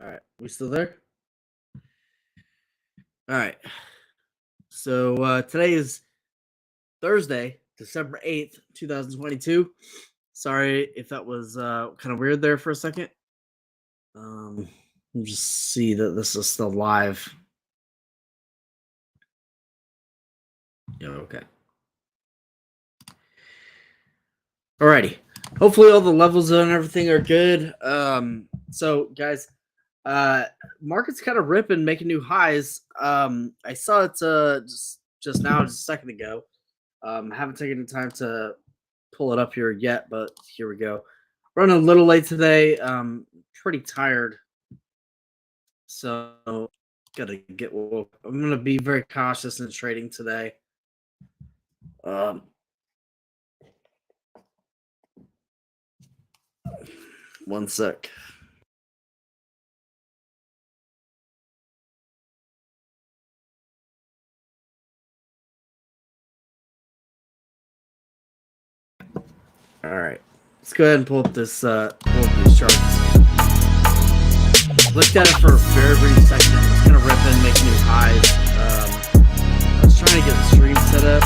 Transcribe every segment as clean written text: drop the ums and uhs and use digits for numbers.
All right, we still there? All right. So today is Thursday, December 8th, 2022. Sorry if that was kind of weird there for a second. Let me just see that this is still live. Yeah, okay. Alrighty. Hopefully all the levels and everything are good. So guys, market's kind of ripping, making new highs. I saw it just now, just a second ago. Haven't taken the time to pull it up here yet, but here we go. Running a little late today. Pretty tired, so gotta get woke. I'm gonna be very cautious in trading today. One sec. All right, let's go ahead and pull up these charts. Looked at it for a very brief second. It's kind of ripping, making new highs. I was trying to get the stream set up.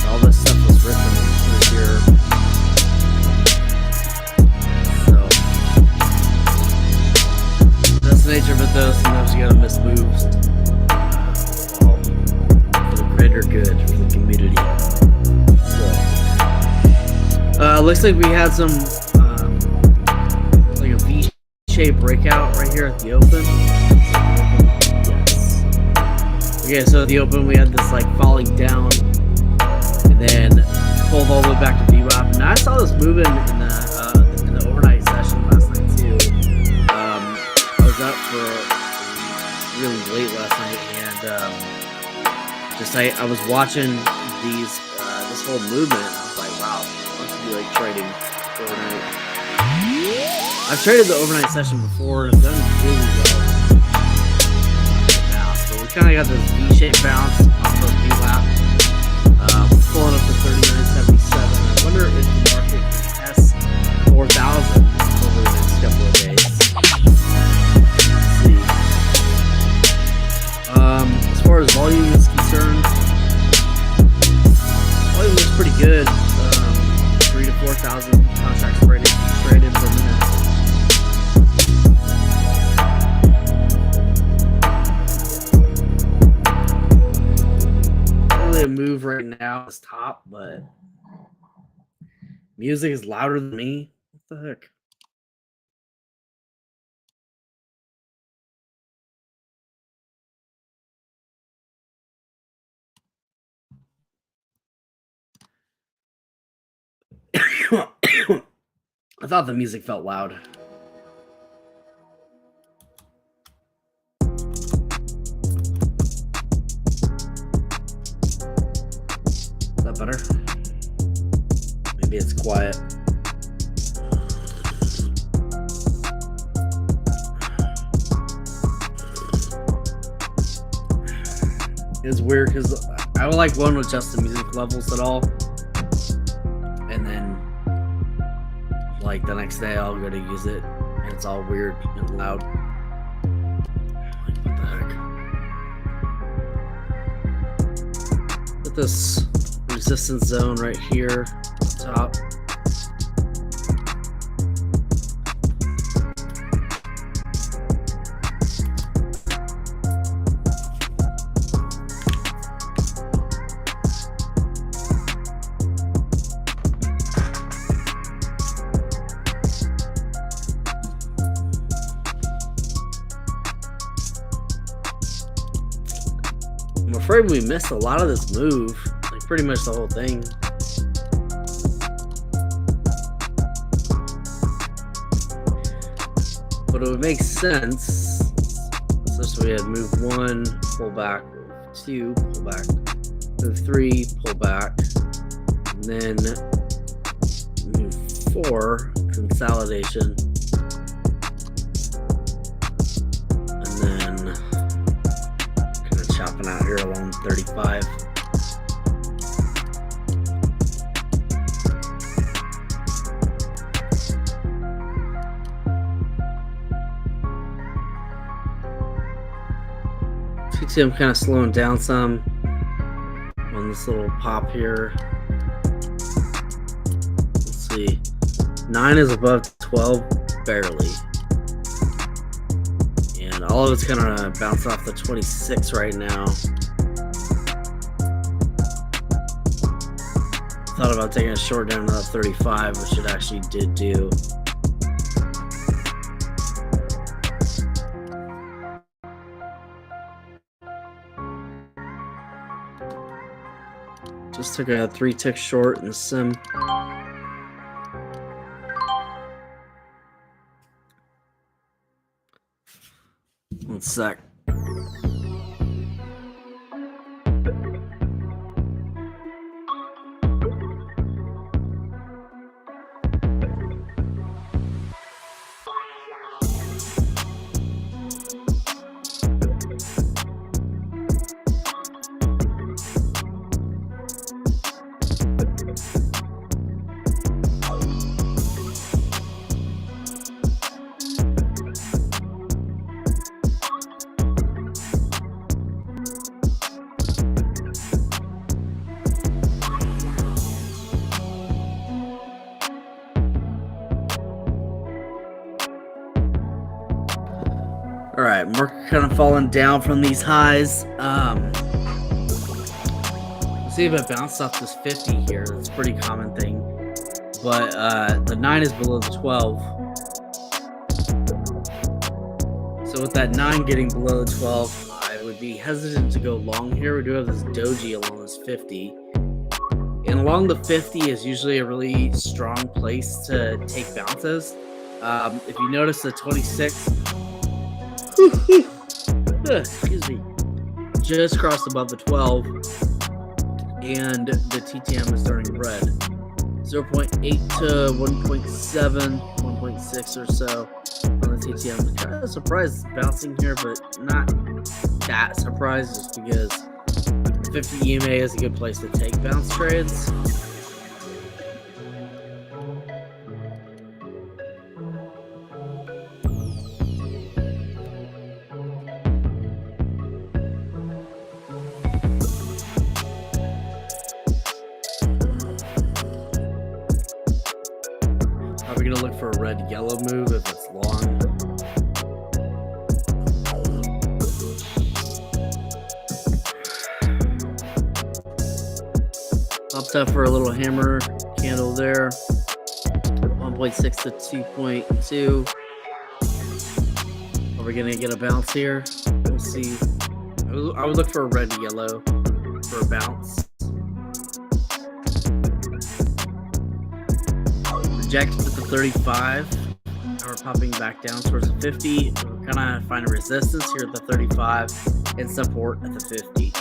All this stuff was ripping through here. So that's the nature of it, though. Sometimes you gotta miss moves for the greater good for the community. So looks like we had some like a V-shaped breakout right here at the open. Yes. Okay, so at the open we had this like falling down and then pulled all the way back to VWAP. Now I saw this moving in the overnight session last night too. I was up for really late last night and just I was watching this whole movement. I was like, wow, I want to be like trading overnight. I've traded the overnight session before and I've done really well. But we kind of got this V-shaped bounce off of VWAP. Pulling up to 39.77. I wonder if the market can test 4,000 over the next couple of days. Let's see. As far as volume is concerned, volume looks pretty good. 3,000 to 4,000 contracts traded per minute. A move right now is top, but music is louder than me. What the heck? I thought the music felt loud. Is that better? Maybe it's quiet. It's weird because I won't adjust the music levels at all, and then like the next day I'll go to use it and it's all weird and loud. Like, what the heck? Put this resistance zone right here top. I'm afraid we missed a lot of this move, like pretty much the whole thing. But it would make sense, especially we had move 1, pull back, move 2, pull back, move 3, pull back, and then move 4, consolidation, and then kind of chopping out here along 35. TTM kind of slowing down some on this little pop here. Let's see. 9 is above 12, barely. And all of it's kind of bouncing off the 26 right now. Thought about taking a short down to the 35, which it actually did do. Just took a 3 tick short in the sim. 1 sec. All right, market kind of falling down from these highs. Let's see if it bounced off this 50 here. That's a pretty common thing. But the 9 is below the 12. So with that 9 getting below the 12, I would be hesitant to go long here. We do have this doji along this 50. And along the 50 is usually a really strong place to take bounces. If you notice the 26... excuse me, just crossed above the 12 and the TTM is turning red. 0.8 to 1.7, 1.6 or so on the TTM. Kind of surprised it's bouncing here, but not that surprised just because 50 EMA is a good place to take bounce trades. We're gonna look for a red-yellow move if it's long. Popped up for a little hammer candle there. 1.6 to 2.2. Are we gonna get a bounce here? We'll see. I would look for a red-yellow for a bounce. Rejected at the 35. Now we're popping back down towards the 50. We're kind of finding resistance here at the 35 and support at the 50.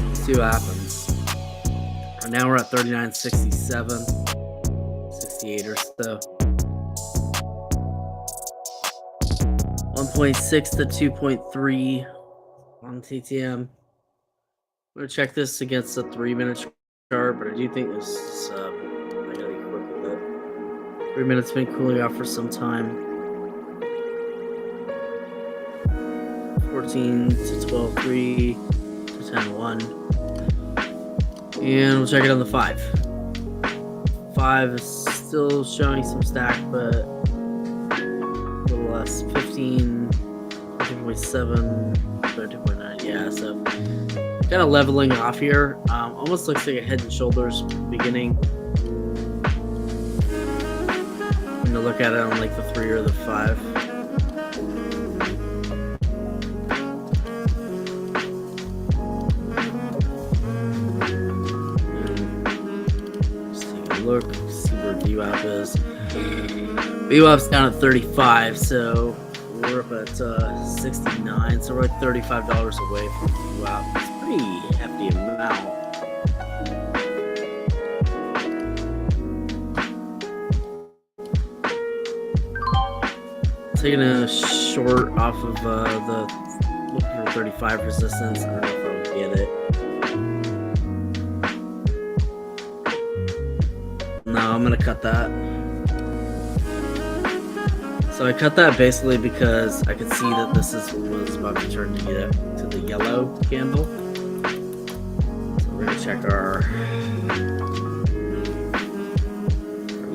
Let's see what happens. Right now we're at 39.67, 68 or so. 1.6 to 2.3 on TTM. I'm gonna check this against the 3-minute chart, but I do think this is, I gotta be quick with it. 3 minutes been cooling off for some time. 14 to 12.3 to 10.1. And we'll check it on the 5. 5 is still showing some stack, but a little less. 15, 13.7, 13.9. Yeah, so kind of leveling off here. Almost looks like a head and shoulders beginning. I'm gonna look at it on like the 3 or the 5. Just take a look, see where VWAP is. VWAP's down at 35, so we're up at 69, so we're like $35 away from VWAP. It's a pretty hefty amount. Taking a short off of the looking for 35 resistance. I don't know if I'll get it. No, I'm gonna cut that. So I cut that basically because I could see that this was about to turn to the yellow candle. So we're gonna check our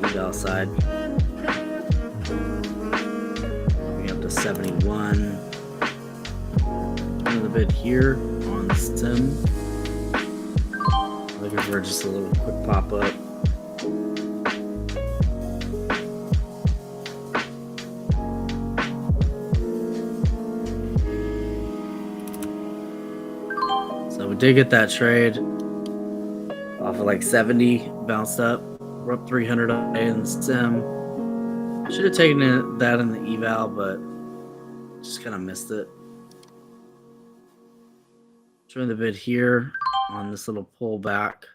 eval side. Going up to 71. Another bit here on the stem. Looking for just a little quick pop up. So we did get that trade off of like 70, bounced up. We're up 300 in the stem. Should have taken that in the eval, but just kind of missed it. Showing the bid here on this little pullback.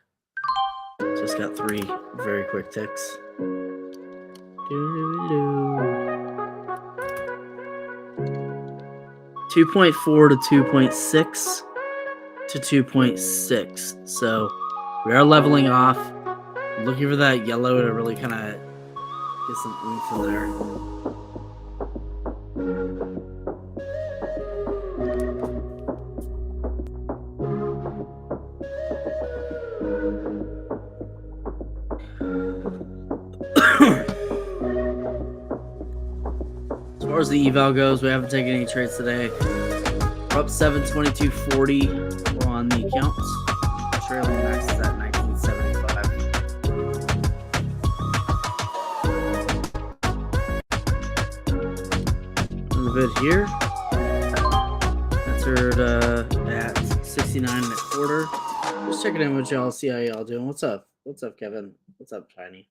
Just got 3 very quick ticks. 2.4 to 2.6 to 2.6. So we are leveling off. I'm looking for that yellow to really kind of get some oomph in there. As far as the eval goes, we haven't taken any trades today. We're up 722.40 on the accounts. Trailing max is at 1975. A little bit here. Entered at 69.25. Just checking in with y'all, see how y'all doing. What's up? What's up, Kevin? What's up, Tiny?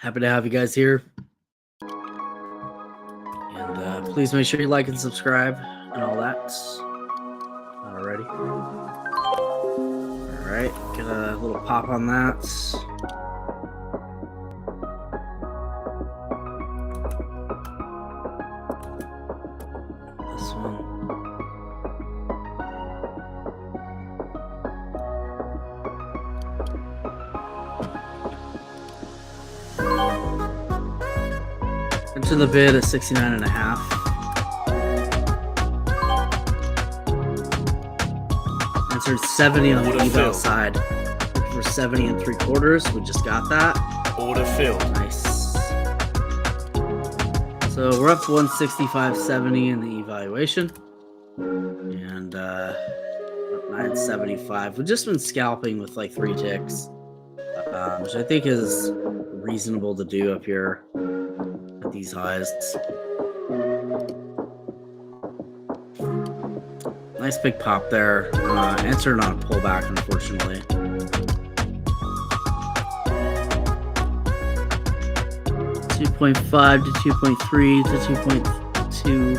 Happy to have you guys here. And please make sure you like and subscribe and all that. Not already. Alright, get a little pop on that. This one. Into the bid at 69.5. Entered 70 on the eval side. Looking for 70.75. We just got that. Order filled. Nice. So we're up to 165.70 in the evaluation. And up 975. We've just been scalping with like 3 ticks. Which I think is reasonable to do up here. These highs. Nice big pop there. Entered on a pullback, unfortunately. $2.5 to 2.3 to 2.2.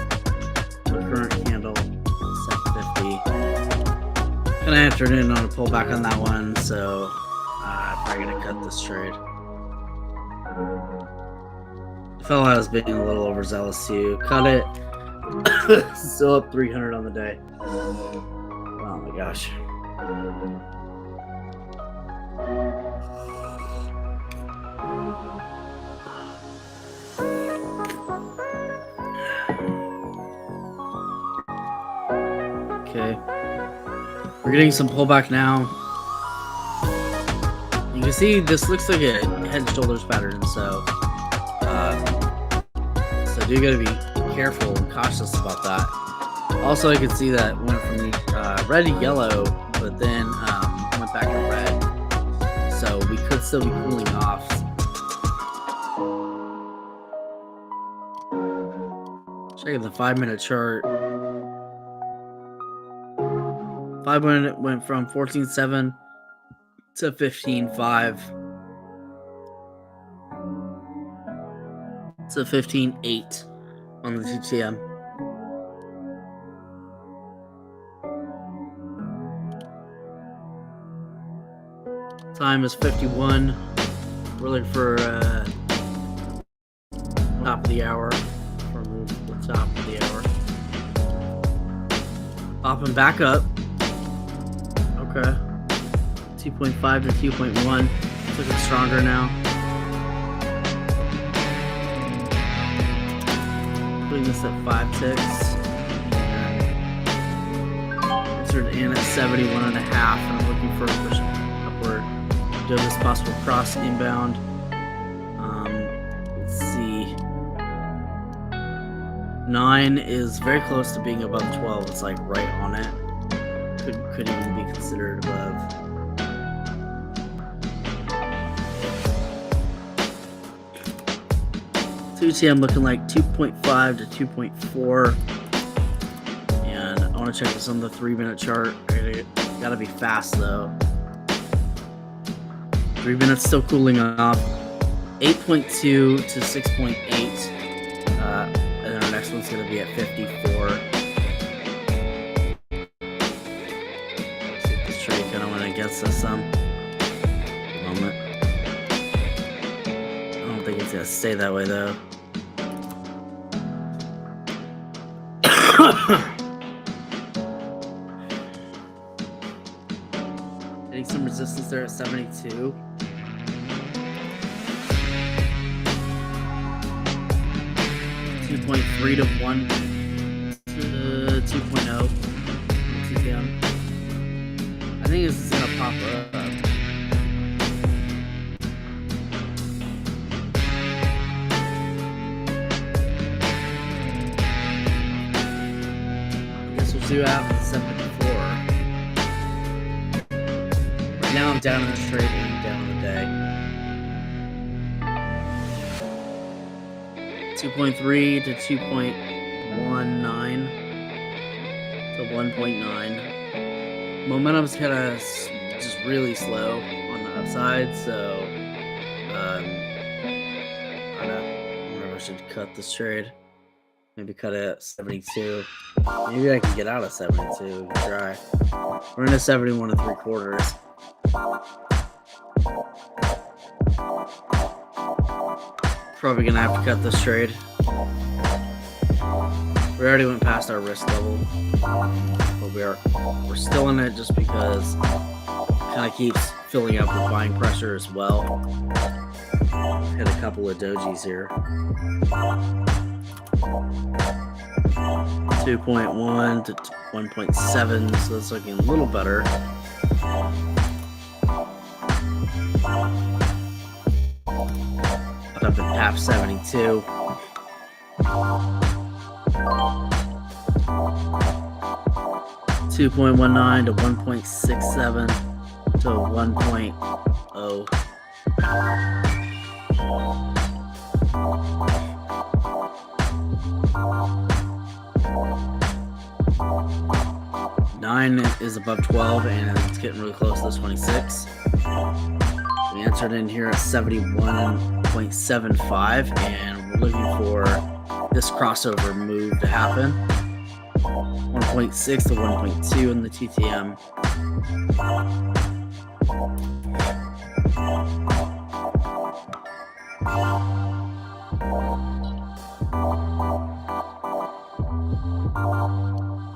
The current candle, 750. Kind of entered in on a pullback on that one, so I'm probably gonna cut this trade. Fella was being a little overzealous too. Cut it. Still up 300 on the day. Oh my gosh. Okay. We're getting some pullback now. You can see this looks like a head and shoulders pattern, so you gotta be careful and cautious about that. Also, I can see that went from red to yellow, but then went back to red. So we could still be cooling off. Checking the 5-minute chart. 5-minute went from 14.7 to 15.5. to 15.8 on the TTM. Time is 51. We're looking for top of the hour. From the top of the hour. Popping back up. Okay. 2.5 to 2.1. It's looking stronger now. this at 5 ticks. Entered in at 71.5, and I'm looking for a push upward. Do this possible cross inbound. Let's see. 9 is very close to being above 12. It's like right on it. Could even be considered above. TM looking like 2.5 to 2.4, and I want to check this on the 3-minute chart. Gotta be fast though. 3 minutes still cooling off. 8.2 to 6.8, and then our next one's gonna be at 54. See if this trade kind of went against us some. Moment. I don't think it's gonna stay that way though. Hitting some resistance there at 72. .3 to 1 to 2.0. TM. I think this is gonna pop up. See what happens at 74. Right now I'm down in the trade and down in the day. 2.3 to 2.19 to 1.9. Momentum's kind of just really slow on the upside, so I don't know. I wonder if I should cut this trade. Maybe cut it at 72. Maybe I can get out of 72. We can try. We're into 71 3/4. Probably gonna have to cut this trade. We already went past our risk level, but we're still in it just because it kind of keeps filling up with buying pressure as well. Hit a couple of dojis here. 2.1 to 1.7, so it's looking a little better. Up at half 72. 2.19 to 1.67 to 1.0. 9 is above 12, and it's getting really close to 26. We entered in here at 71.75, and we're looking for this crossover move to happen. 1.6 to 1.2 in the TTM.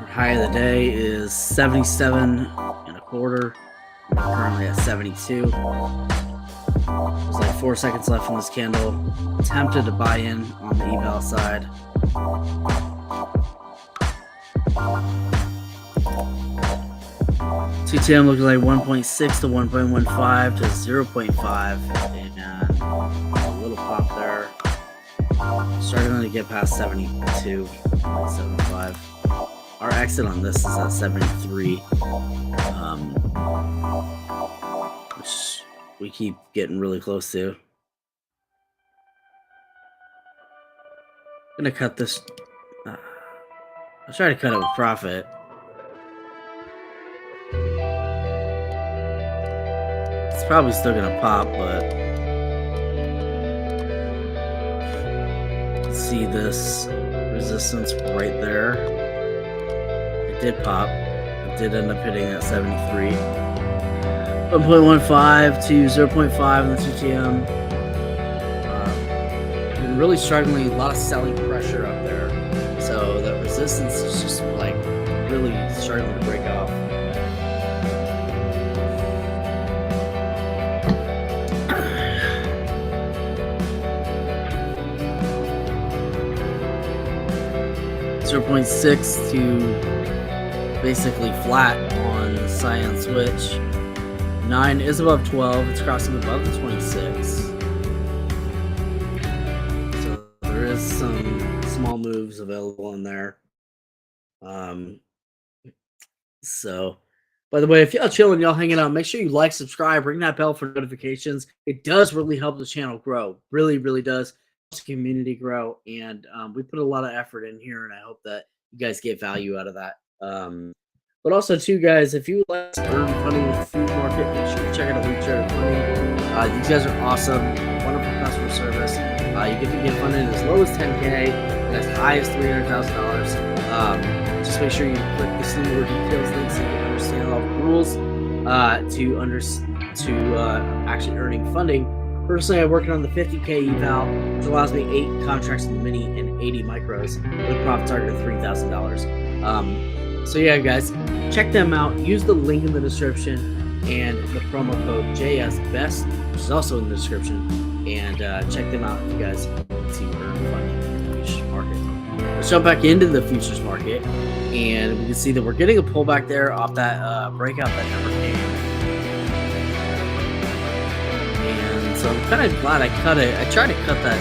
High of the day is 77.25. We're currently at 72. There's like 4 seconds left in this candle. Tempted to buy in on the eval side. TTM looking like 1.6 to 1.15 to 0.5, and a little pop there. Starting to get past 72.75. Our exit on this is at 73, which we keep getting really close to. I'm gonna cut this. I'll try to cut it with profit. It's probably still gonna pop, but see this resistance right there. It did pop. It did end up hitting at 73. 1.15 to 0.5 in the TTM. Been really struggling. A lot of selling pressure up there. So the resistance is just like really starting to break off. 0.6 to basically flat on the cyan switch. 9 is above 12. It's crossing above the 26. So there is some small moves available in there. So, by the way, if y'all chilling, y'all hanging out, make sure you like, subscribe, ring that bell for notifications. It does really help the channel grow. Really, really does. Helps the community grow. And we put a lot of effort in here, and I hope that you guys get value out of that. But also, too, guys, if you would like to earn money with the food market, make sure you check out Elite Trader Funding. These guys are awesome. Wonderful customer service. You can get funded as low as $10K and as high as $300,000. Just make sure you click the see more details link so you can understand all the rules to actually earning funding. Personally, I'm working on the 50K eval, which allows me 8 contracts in the mini and 80 micros with a profit target of $3,000. So yeah, guys, check them out. Use the link in the description and the promo code JSBEST, which is also in the description, and check them out if you guys want to earn funding in the futures market. Let's jump back into the futures market, and we can see that we're getting a pullback there off that breakout that never came. And so I'm kind of glad I cut it. I tried to cut that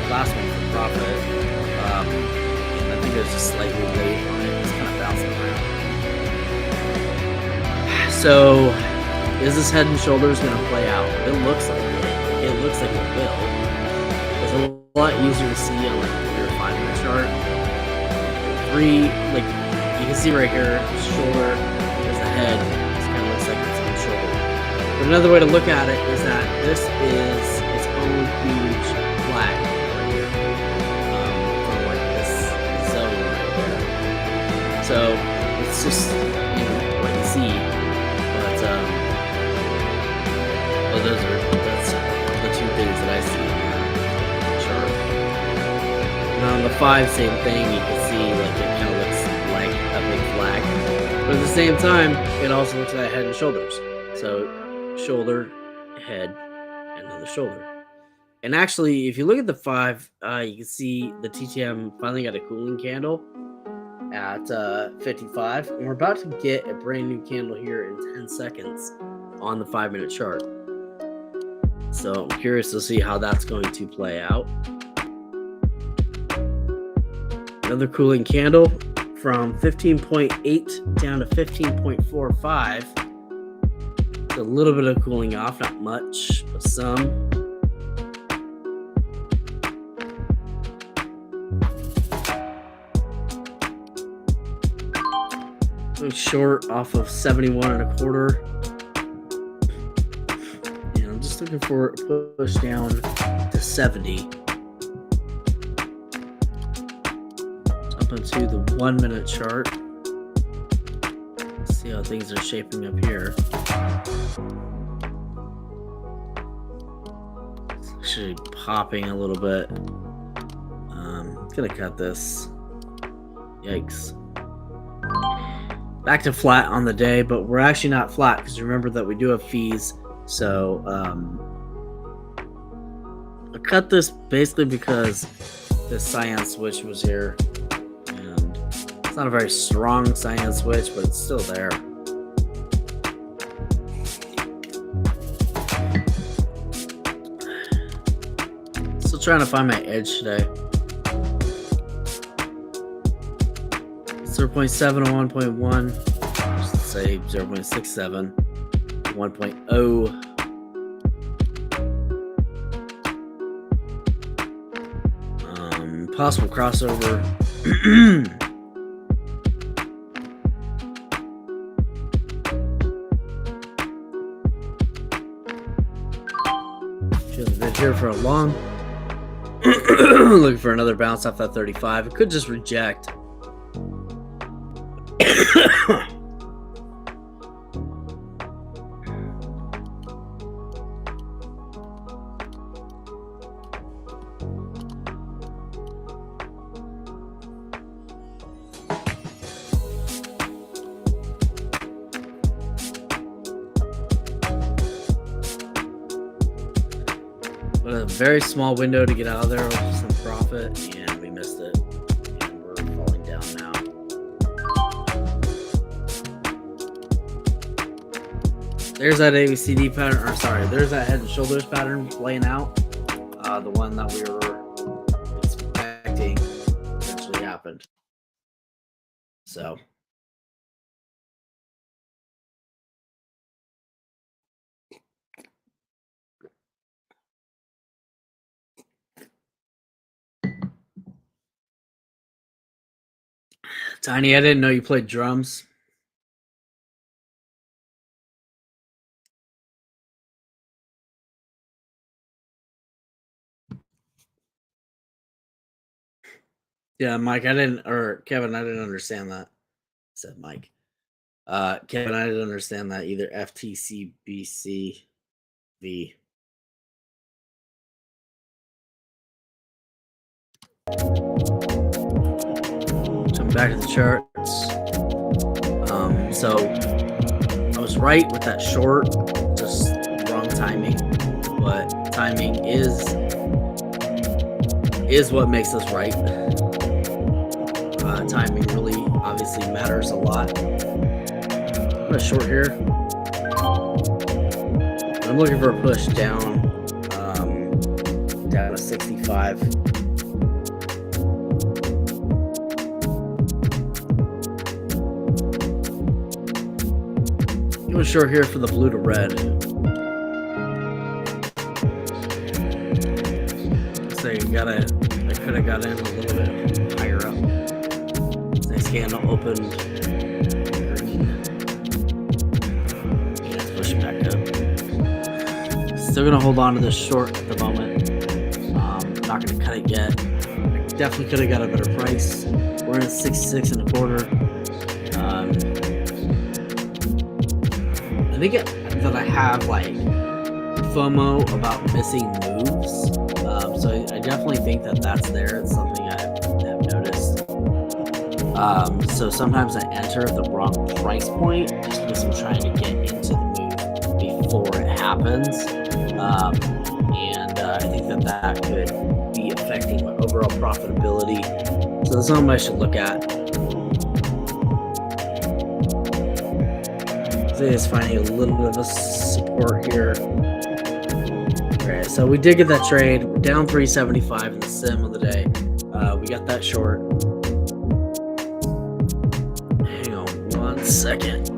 last one for profit, and I think it was just slightly late on it. It's kind of bouncing around. So, is this head and shoulders going to play out? It looks like it. It looks like it will. It's a lot easier to see on like your 5-minute chart. 3, like you can see right here, shoulder is the head. It kind of looks like it's on shoulder. But another way to look at it is that this is its own huge flag right here, from like this zone right there. So it's just what you see. But that's the 2 things that I see in the chart. And on the 5, same thing. You can see like it kind of looks like a big flag, but at the same time, it also looks like head and shoulders. So shoulder, head, and then the shoulder. And actually, if you look at the 5, you can see the TTM finally got a cooling candle at 55, and we're about to get a brand new candle here in 10 seconds on the 5-minute chart. So I'm curious to see how that's going to play out. Another cooling candle from 15.8 down to 15.45. A little bit of cooling off, not much, but some. Short off of 71.25. And I'm just looking for a push down to 70. Jump into the 1-minute chart. See how things are shaping up here. It's actually popping a little bit. I'm gonna cut this. Yikes. Back to flat on the day, but we're actually not flat because remember that we do have fees. So I cut this basically because this cyan switch was here, and it's not a very strong cyan switch, but it's still there. Still trying to find my edge today. 0.7 or 1.1, just say 0.67, 1.0. Possible crossover. Feels a bit here for a long. Looking for another bounce off that 35. It could just reject. But a very small window to get out of there with some profit, and we missed it. And we're falling down now. There's that ABCD pattern, or sorry, there's that head and shoulders pattern playing out. The one that we were expecting eventually happened. So. Tiny, I didn't know you played drums. Yeah, Mike, Kevin, I didn't understand that. Said Mike. Kevin, I didn't understand that either. FTCBCV. Come back to the charts. So I was right with that short, just wrong timing. But timing is what makes us right. Timing really obviously matters a lot. I'm gonna short here. I'm looking for a push down, down to 65. I'm gonna short here for the blue to red. So I could have got in a little bit higher up. Nice candle opened green. And it's pushing back up. Still gonna hold on to this short at the moment. Not gonna cut it yet. Definitely could have got a better price. We're in 66 and a quarter. I think that I have like FOMO about missing moves. So I definitely think that that's there. It's something I've noticed. So sometimes I enter at the wrong price point just because I'm trying to get into the move before it happens. And I think that could be affecting my overall profitability. So that's something I should look at. Is finding a little bit of a support here. Okay, so we did get that trade. We're down 375 in the sim of the day. We got that short. Hang on 1 second.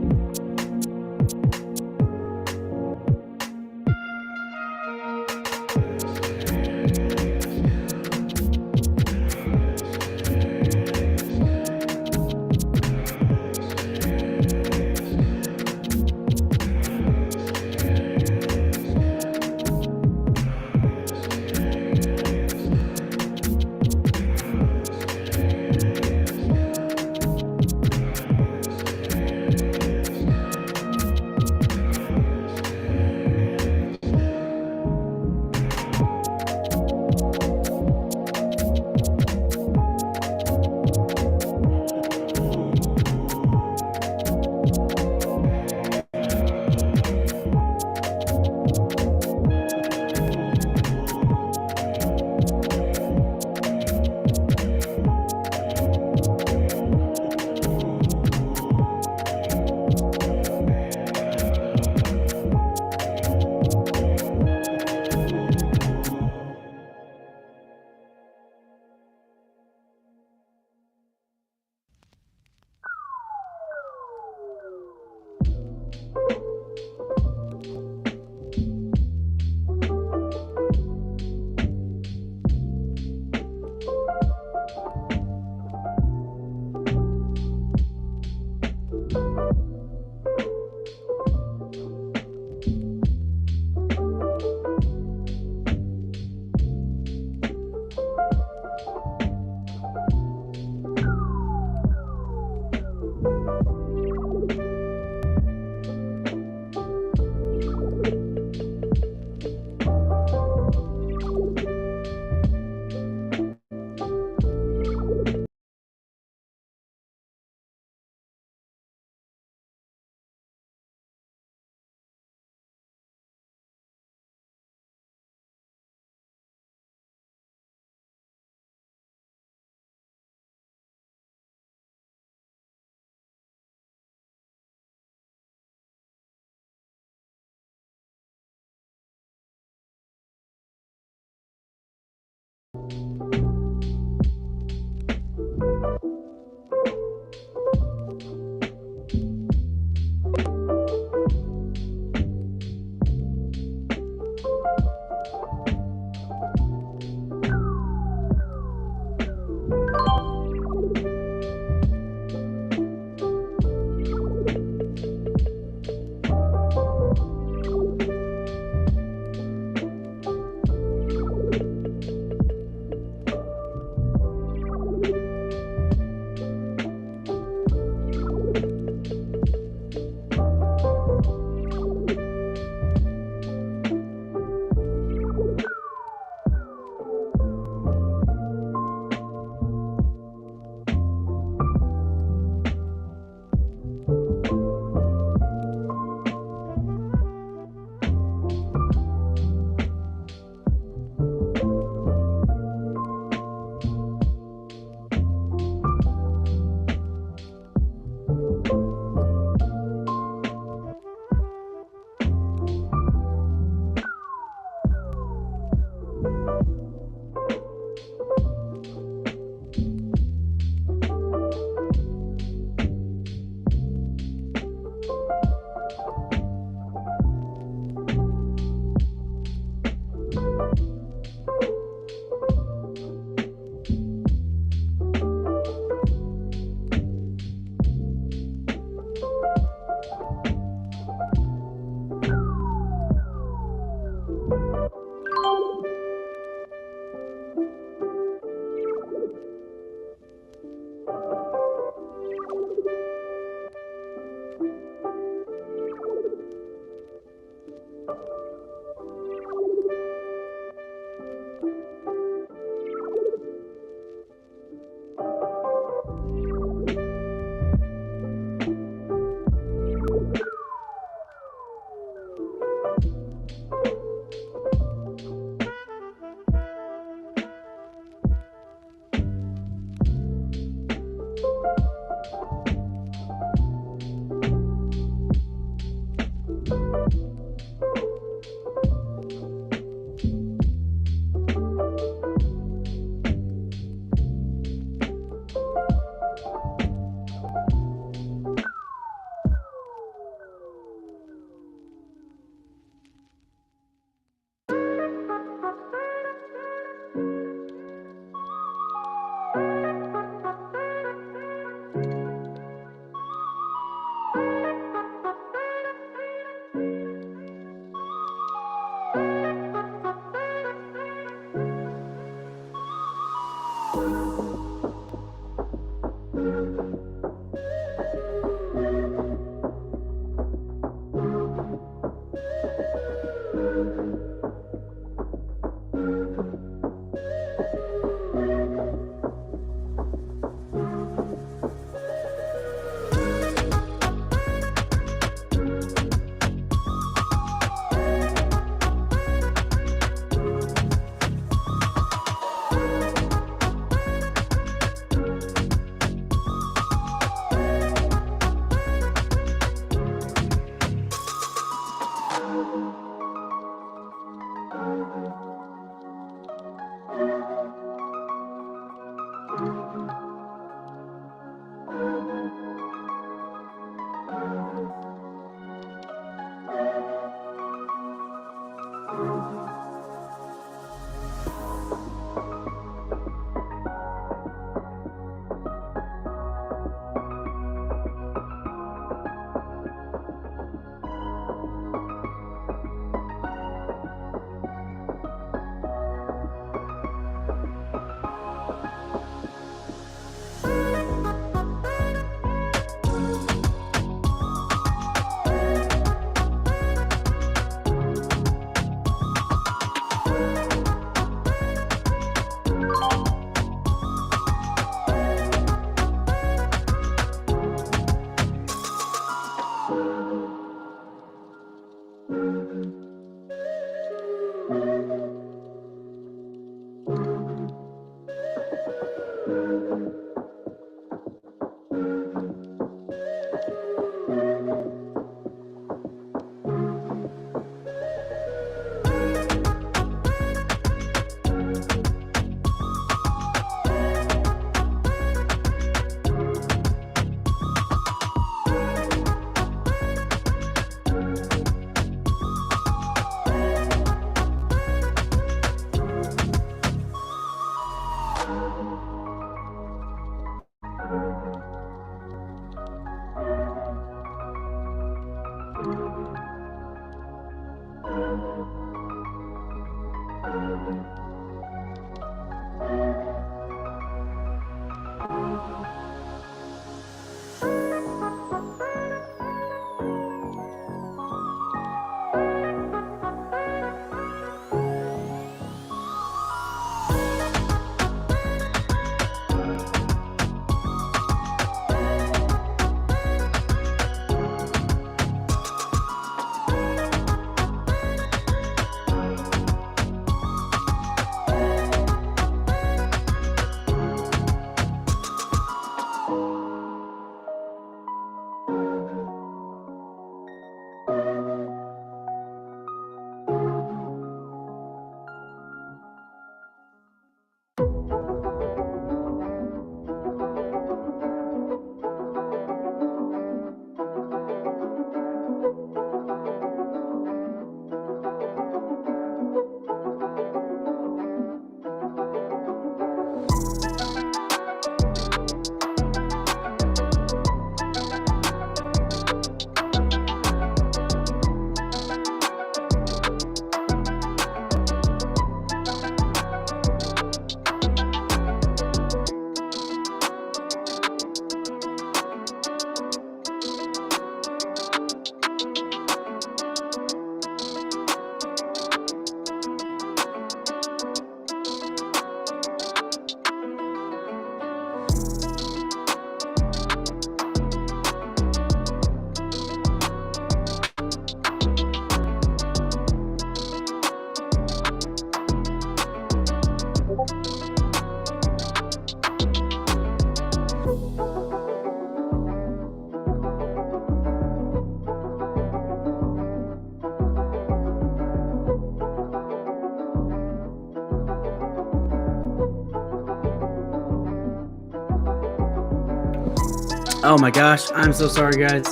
Oh my gosh, I'm so sorry, guys.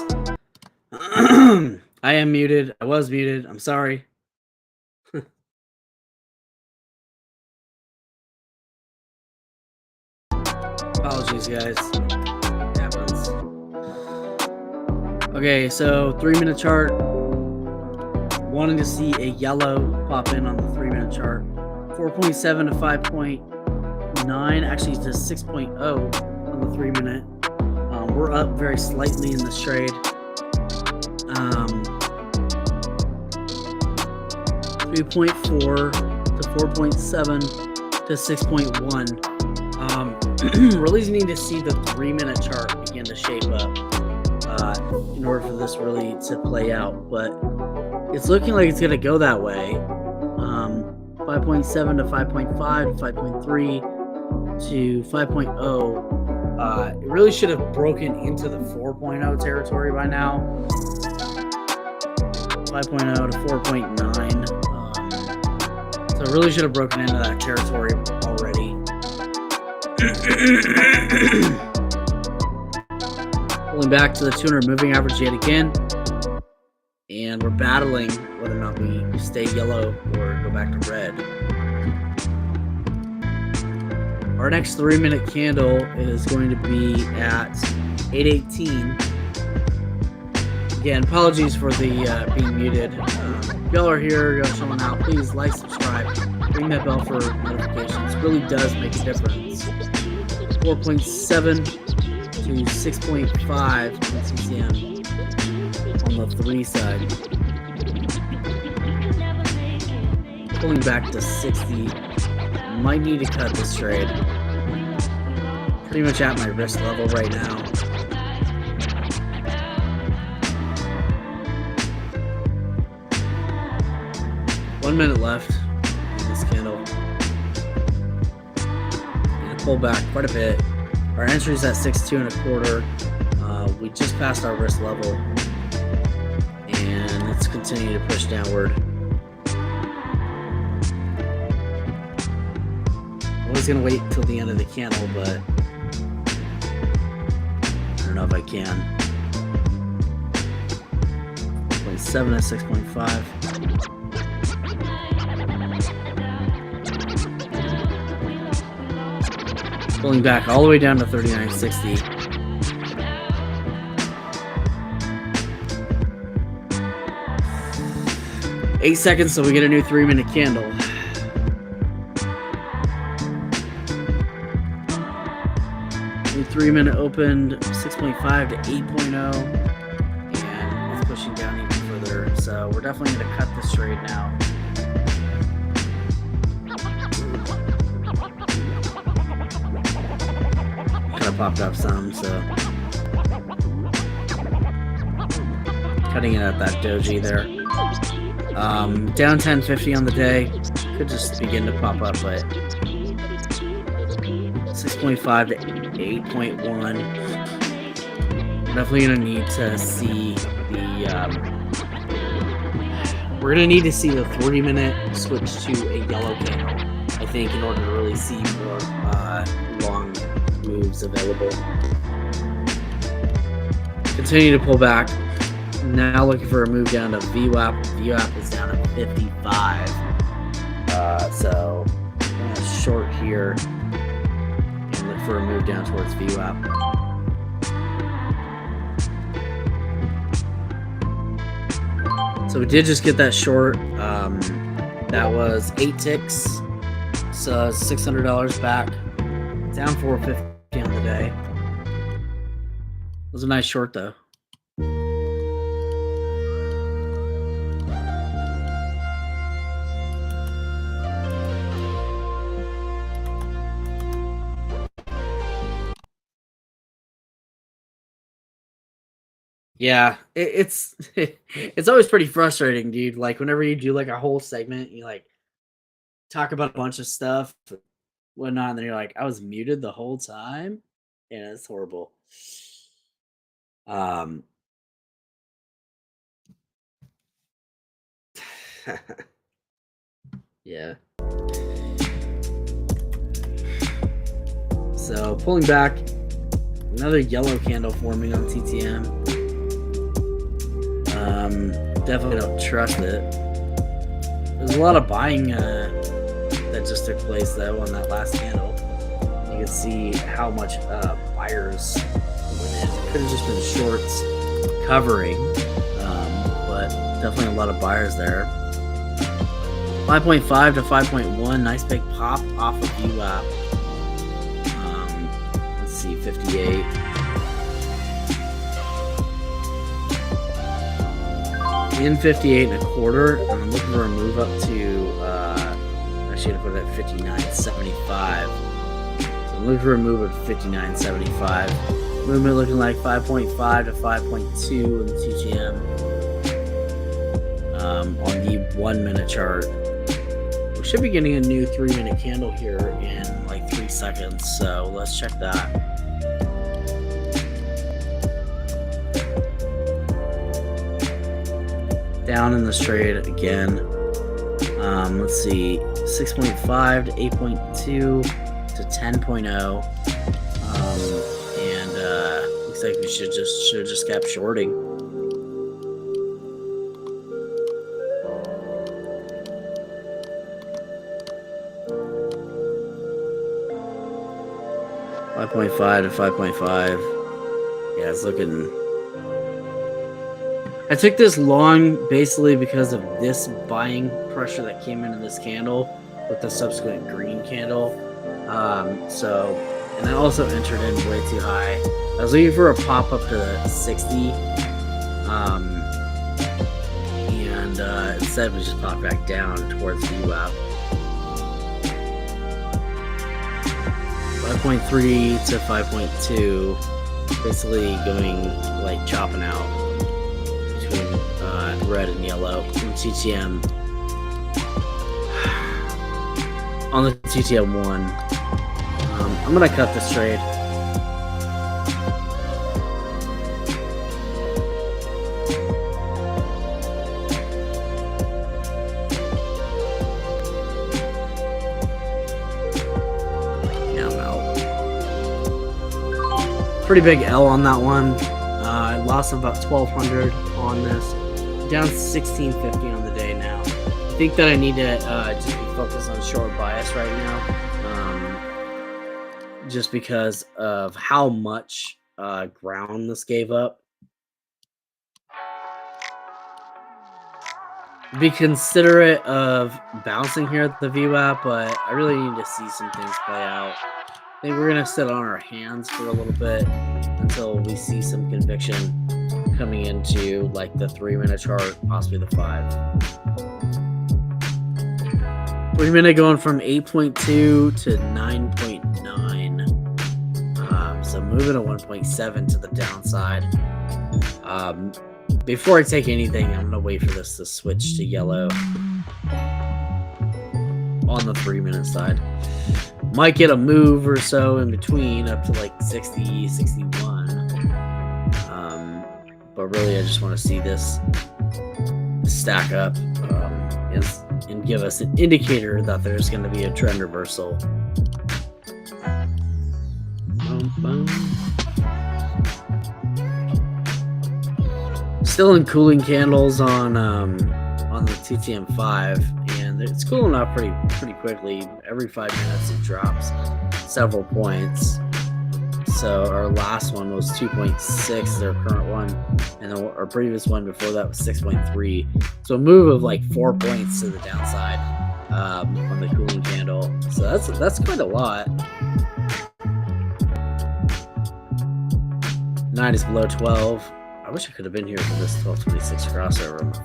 I am muted. I was muted. I'm sorry. Apologies, guys. It happens. Okay, so 3-minute chart. Wanting to see a yellow pop in on the 3-minute chart. 4.7 to 5.9, actually to 6.0 on the 3-minute. We're up very slightly in this trade. 3.4 to 4.7 to 6.1. Really need to see the 3-minute chart begin to shape up in order for this really to play out. But it's looking like it's going to go that way. 5.7 to 5.5 to 5.3 to 5.0. It really should have broken into the 4.0 territory by now. 5.0 to 4.9. So it really should have broken into that territory already. Pulling back to the 200 moving average yet again. And we're battling whether or not we stay yellow or go back to red. Our next 3-minute candle is going to be at 8:18. Again, apologies for the being muted. If y'all are here, y'all chilling out, please like, subscribe, ring that bell for notifications. It really does make a difference. 4.7 to 6.5 CCM on the 3 side. Pulling back to 60. Might need to cut this trade. Pretty much at my risk level right now. One minute left in this candle. And pull back quite a bit. Our entry is at 6.2 1/4. We just passed our risk level. And let's continue to push downward. I was going to wait till the end of the candle, but I don't know if I can. 0.7 to 6.5. Pulling back all the way down to 39.60. Eight seconds till we get a new 3-minute candle. New 3-minute opened 6.5 to 8.0, and it's pushing down even further. So we're definitely going to cut this trade now. Kind of popped up some, so cutting it at that doji there. Down 10.50 on the day. Could just begin to pop up, but 6.5 to 8.1. Definitely gonna need to see the. We're gonna need to see the 3-minute switch to a yellow candle, I think, in order to really see more long moves available. Continue to pull back. Now looking for a move down to VWAP. VWAP is down at 55. So I'm gonna short here and look for a move down towards VWAP. So we did just get that short. That was 8 ticks. So $600 back. Down $450 on the day. It was a nice short though. Yeah, it's it's always pretty frustrating, dude. Like whenever you do like a whole segment, you like talk about a bunch of stuff, whatnot, and then you're like, I was muted the whole time. Yeah, it's horrible. Yeah. So pulling back, another yellow candle forming on TTM. Definitely don't trust it. There's a lot of buying that just took place though on that last candle. You can see how much buyers went in. Could have just been shorts covering, but definitely a lot of buyers there. 5.5 to 5.1, nice big pop off of VWAP. Let's see, 58. In 58.25, and I'm looking for a move up to, I should have put it at 59.75. So I'm looking for a move at 59.75. Movement looking like 5.5 to 5.2 in the TGM. On the 1-minute chart. We should be getting a new 3-minute candle here in like 3 seconds, so let's check that. Down in this trade again. Let's see, 6.5 to 8.2 to 10.0. And looks like we should have just kept shorting. .5 to 5.5. Yeah, it's looking. I took this long basically because of this buying pressure that came into this candle with the subsequent green candle. And I also entered in way too high. I was looking for a pop up to 60. And instead we just popped back down towards VWAP. 5.3 to 5.2, basically going like chopping out between red and yellow. And TTM on the TTM 1. I'm gonna cut this trade. Pretty big L on that one. I lost about 1,200 on this. Down 1650 on the day now. I think that I need to just be focused on short bias right now. just because of how much ground this gave up. Be considerate of bouncing here at the VWAP, but I really need to see some things play out. I think we're going to sit on our hands for a little bit until we see some conviction coming into like the 3-minute chart, possibly the 5. 3-minute going from 8.2 to 9.9. So moving a 1.7 to the downside. Before I take anything, I'm going to wait for this to switch to yellow on the 3-minute side. Might get a move or so in between up to like 60, 61. But really, I just want to see this stack up and give us an indicator that there's going to be a trend reversal. Still in cooling candles on the TTM5, and it's cooling off pretty quickly. Every 5 minutes it drops several points. So our last one was 2.6, their current one, and our previous one before that was 6.3. So a move of like 4 points to the downside on the cooling candle. So that's quite a lot. 9 is below 12. I wish I could have been here for this 1226 crossover on the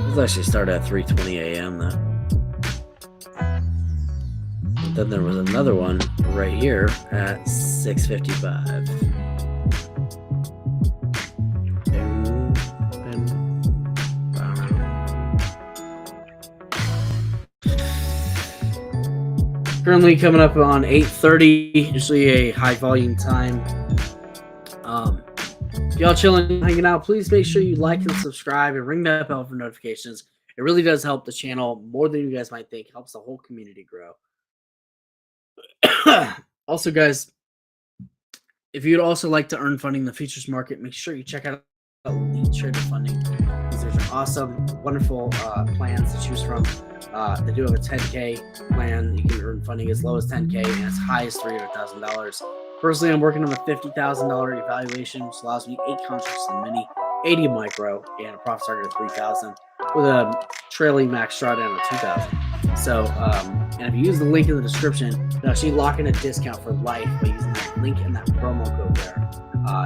5. This actually started at 3:20 a.m. though. But then there was another one right here at 6:55. Currently coming up on 8:30, usually a high volume time. If y'all chilling, hanging out, please make sure you like and subscribe and ring that bell for notifications. It really does help the channel more than you guys might think. It helps the whole community grow. Also, guys, if you'd also like to earn funding in the futures market, make sure you check out Elite Trader Funding. These are awesome, wonderful plans to choose from. They do have a 10K plan. You can earn funding as low as 10K and as high as $300,000. Personally, I'm working on a $50,000 evaluation, which allows me 8 contracts in mini, 80 micro, and a profit target of 3,000 with a trailing max drawdown of 2,000. So, and if you use the link in the description, you'll actually lock in a discount for life by using that link and that promo code there.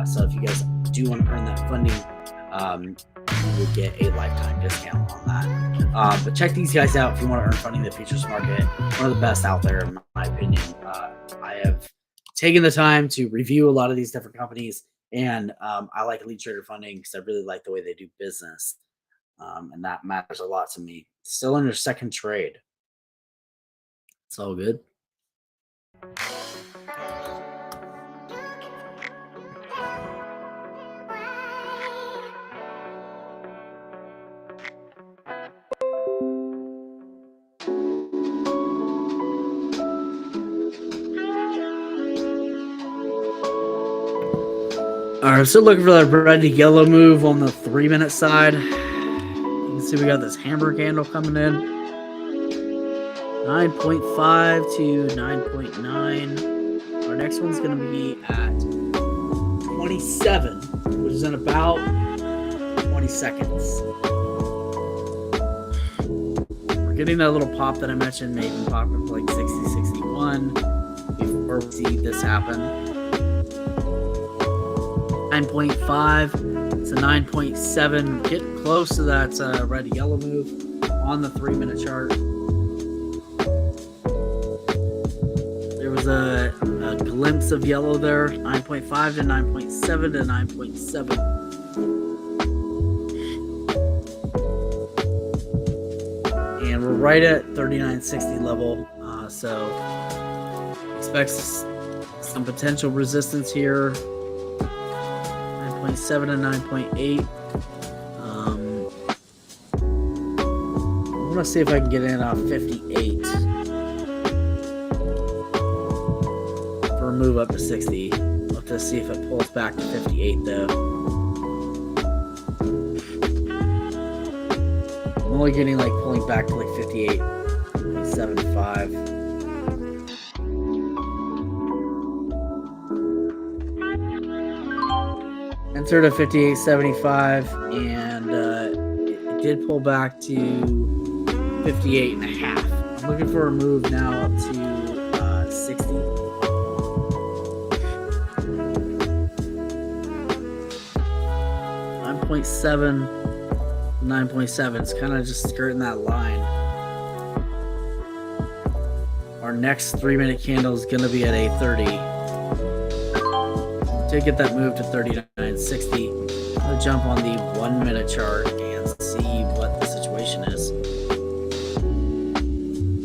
So if you guys do want to earn that funding, you will get a lifetime discount on that. But check these guys out if you want to earn funding in the futures market. One of the best out there, in my opinion. I have taken the time to review a lot of these different companies, and I like Elite Trader Funding because I really like the way they do business, and that matters a lot to me. Still in your second trade. It's all good. All right, I'm still looking for that red to yellow move on the 3-minute side. You can see we got this hammer candle coming in. 9.5 to 9.9. Our next one's going to be at 27, which is in about 20 seconds. We're getting that little pop that I mentioned, maybe popping for like 60, 61 before we see this happen. 9.5 to 9.7. Get close to that red to yellow move on the 3-minute chart. There was a glimpse of yellow there. 9.5 to 9.7 to 9.7. And we're right at 3960 level. So expect some potential resistance here. 9.7 to 9.8. I want to see if I can get in off 58 for a move up to 60. I'll have to see if it pulls back to 58 though. I'm only getting like pulling back to like 58. Let me 58.75. Entered a 58.75, and it did pull back to 58.5. I'm looking for a move now up to 60. 9.7, 9.7. It's kind of just skirting that line. Our next 3-minute candle is going to be at 8:30. To get that move to 39.60, I'm going to jump on the 1-minute chart and see what the situation is.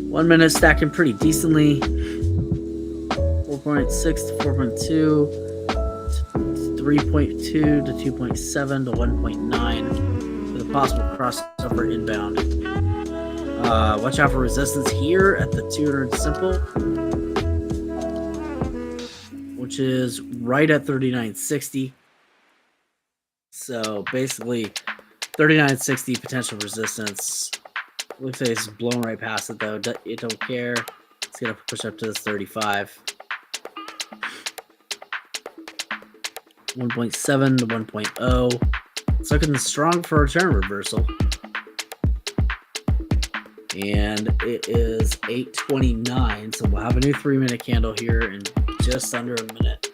1 minute stacking pretty decently. 4.6 to 4.2, 3.2 to 2.7 to 1.9 with a possible crossover inbound. Watch out for resistance here at the 200 simple, which is right at 39.60. So basically 39.60 potential resistance. Looks like it's blown right past it though. It don't care. It's gonna push up to this 35. 1.7 to 1.0. It's looking strong for a turn reversal. And it is 8:29, so we'll have a new 3-minute candle here in just under a minute.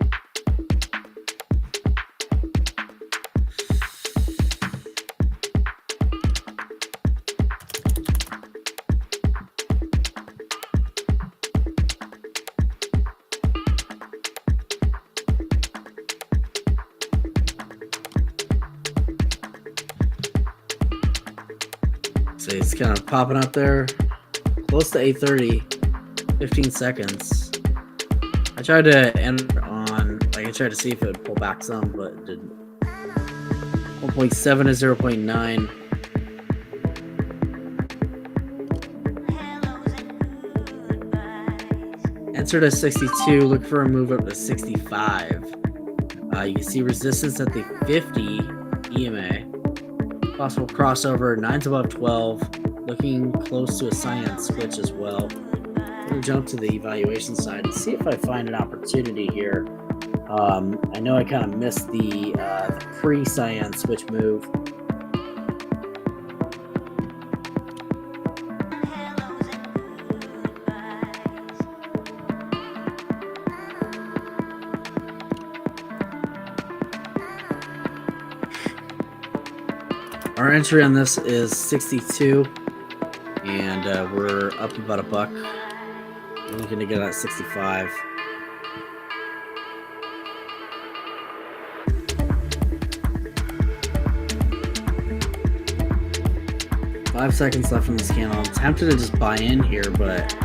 So it's kind of popping up there, close to 8:30, 15 seconds. I tried to enter on, I tried to see if it would pull back some, but it didn't. 1.7 to 0.9. Entered at 62, look for a move up to 65. You can see resistance at the 50 EMA. Possible crossover, 9's above 12, looking close to a cyan switch as well. I'm going to jump to the evaluation side and see if I find an opportunity here. I know I kind of missed the pre-cyan switch move. Our entry on this is 62, and we're up about $1. We're looking to get at 65. Five seconds left in this candle. I'm tempted to just buy in here, but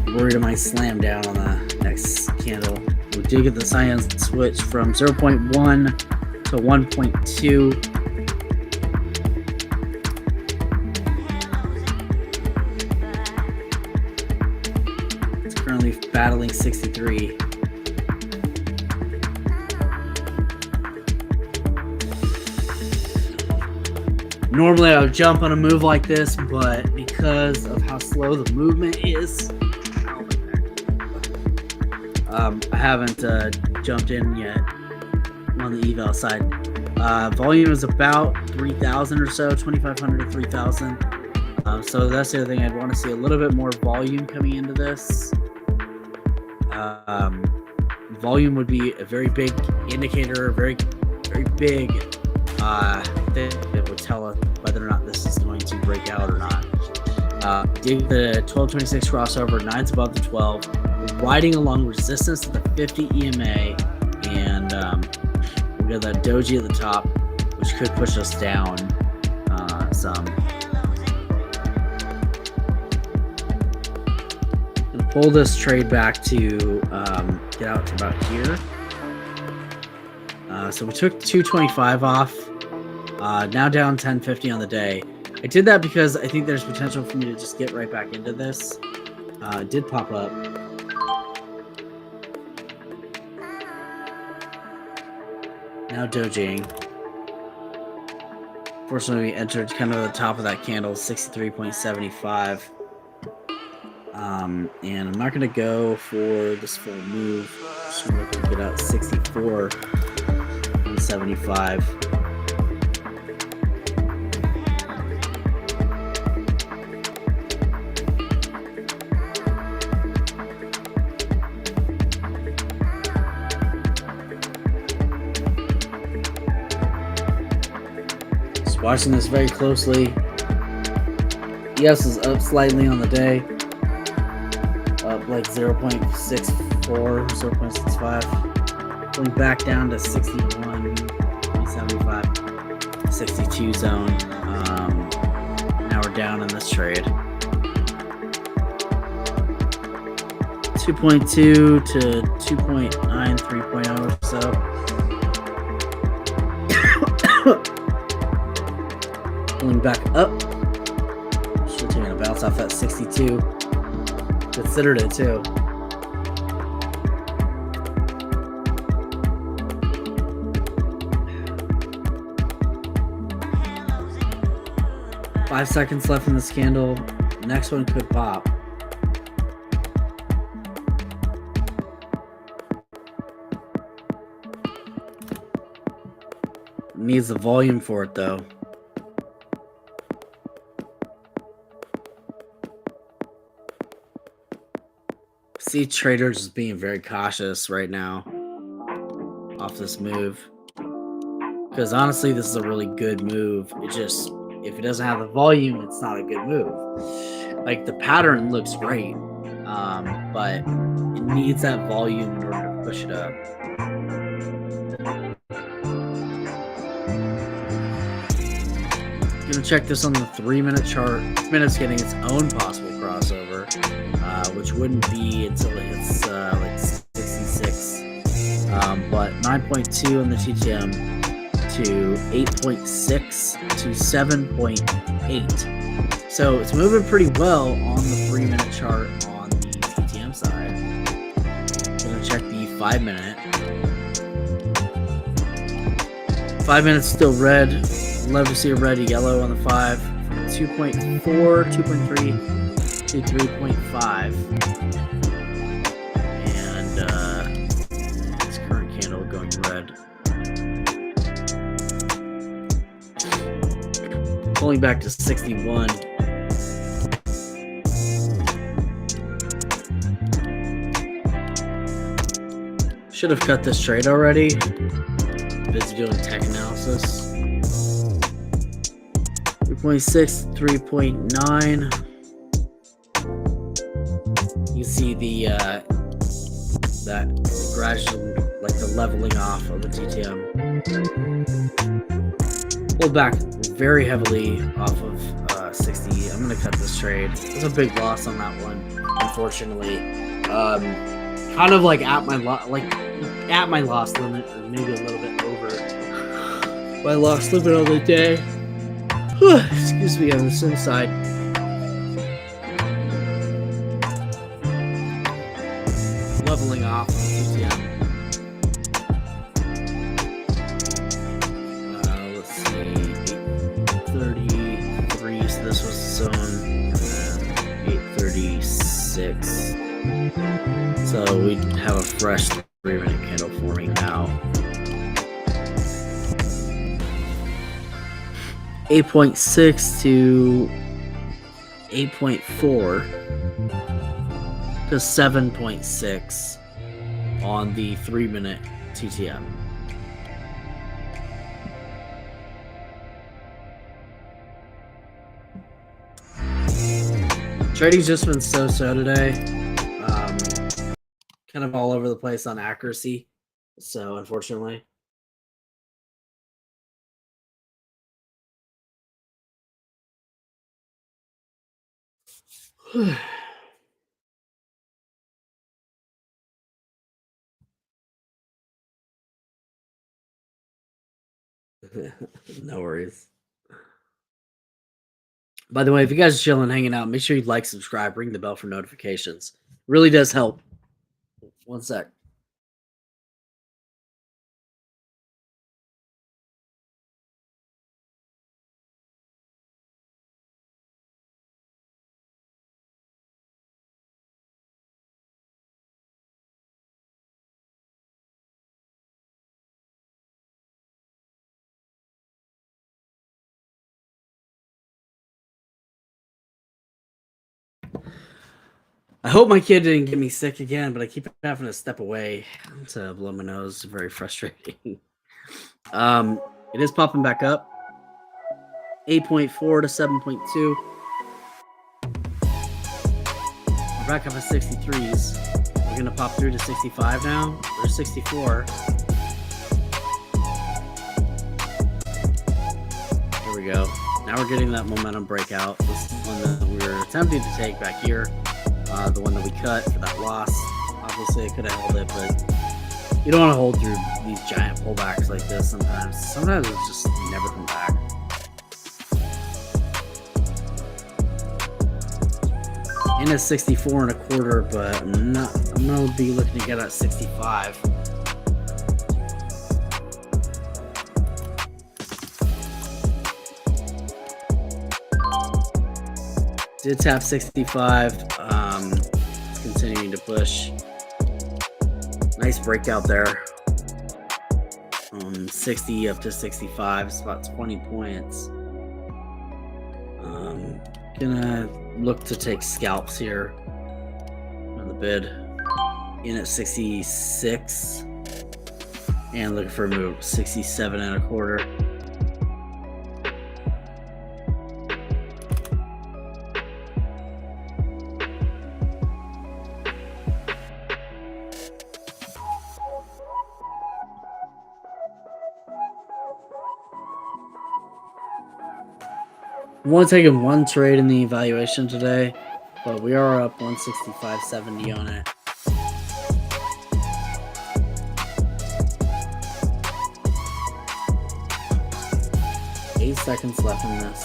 worried it might slam down on the next candle. We did get the cyan switch from 0.1 to 1.2. Currently battling 63. Normally I would jump on a move like this, but because of how slow the movement is, I haven't jumped in yet on the eval side. Volume is about 3,000 or so, 2,500 to 3,000. So that's the other thing. I'd want to see a little bit more volume coming into this. Volume would be a very big indicator, very big thing that would tell us whether or not this is going to break out or not. Dig the 1226 crossover, 9's above the 12. We're riding along resistance to the 50 EMA, and we got that doji at the top, which could push us down some. Pull this trade back to get out to about here. So we took 225 off. Now down 1050 on the day. I did that because I think there's potential for me to just get right back into this. It did pop up. Now dojiing. Fortunately, we entered kind of the top of that candle, 63.75. And I'm not going to go for this full move. Just going to look and get out 64 and 75. Just watching this very closely. ES is up slightly on the day, up like 0.64, 0.65, going back down to 61, 75, 62 zone. Now we're down in this trade. 2.2 to 2.9, 3.0 or so. Pulling back up. Should have bounce off that 62. Considered it too. Five seconds left in this candle. Next one could pop. Needs the volume for it though. See traders is being very cautious right now off this move, because honestly this is a really good move. It just, if it doesn't have the volume, it's not a good move. Like the pattern looks great, but it needs that volume in order to push it up. Gonna check this on the 3-minute chart. 3 minutes getting its own possible crossover, which wouldn't be until it hits like 66. But 9.2 on the TTM to 8.6 to 7.8. So it's moving pretty well on the 3-minute chart on the TTM side. Gonna check the 5-minute. 5 minutes still red. Love to see a red to yellow on the 5. 2.4, 2.3 to 3.5. And this current candle going red. Pulling back to 61. Should have cut this trade already. Busy doing tech analysis. 3.6, 3.9. You see the that gradual, like the leveling off of the TTM. Pulled back very heavily off of 60. I'm gonna cut this trade. There's a big loss on that one, unfortunately. Kind of like at my loss limit, or maybe a little bit over my loss limit on the day. Excuse me, on the sin side. Leveling off on TTM. Let's see, 833. So this was zone 836. So we have a fresh 3-minute candle forming now. 8.6 to 8.4 to 7.6 on the 3-minute TTM. Trading's just been so-so today. Kind of all over the place on accuracy. So unfortunately. No worries. By the way, if you guys are chilling, hanging out, make sure you like, subscribe, ring the bell for notifications. Really does help. One sec. I hope my kid didn't get me sick again, but I keep having to step away to blow my nose. It's very frustrating. It is popping back up. 8.4 to 7.2. We're back up at 63s. We're gonna pop through to 65 now. There's 64. Here we go. Now we're getting that momentum breakout. This is one that we were attempting to take back here. The one that we cut for that loss. Obviously, I could have held it, but you don't want to hold through these giant pullbacks like this sometimes. Sometimes it's just never come back. In at 64 and a quarter, but I'm gonna be looking to get at 65. Did tap 65. It's continuing to push. Nice breakout there. 60 up to 65. It's about 20 points. Gonna look to take scalps here on the bid. In at 66. And looking for a move 67 and a quarter. I'm only taking one trade in the evaluation today, but we are up 165.70 on it. Eight seconds left in this.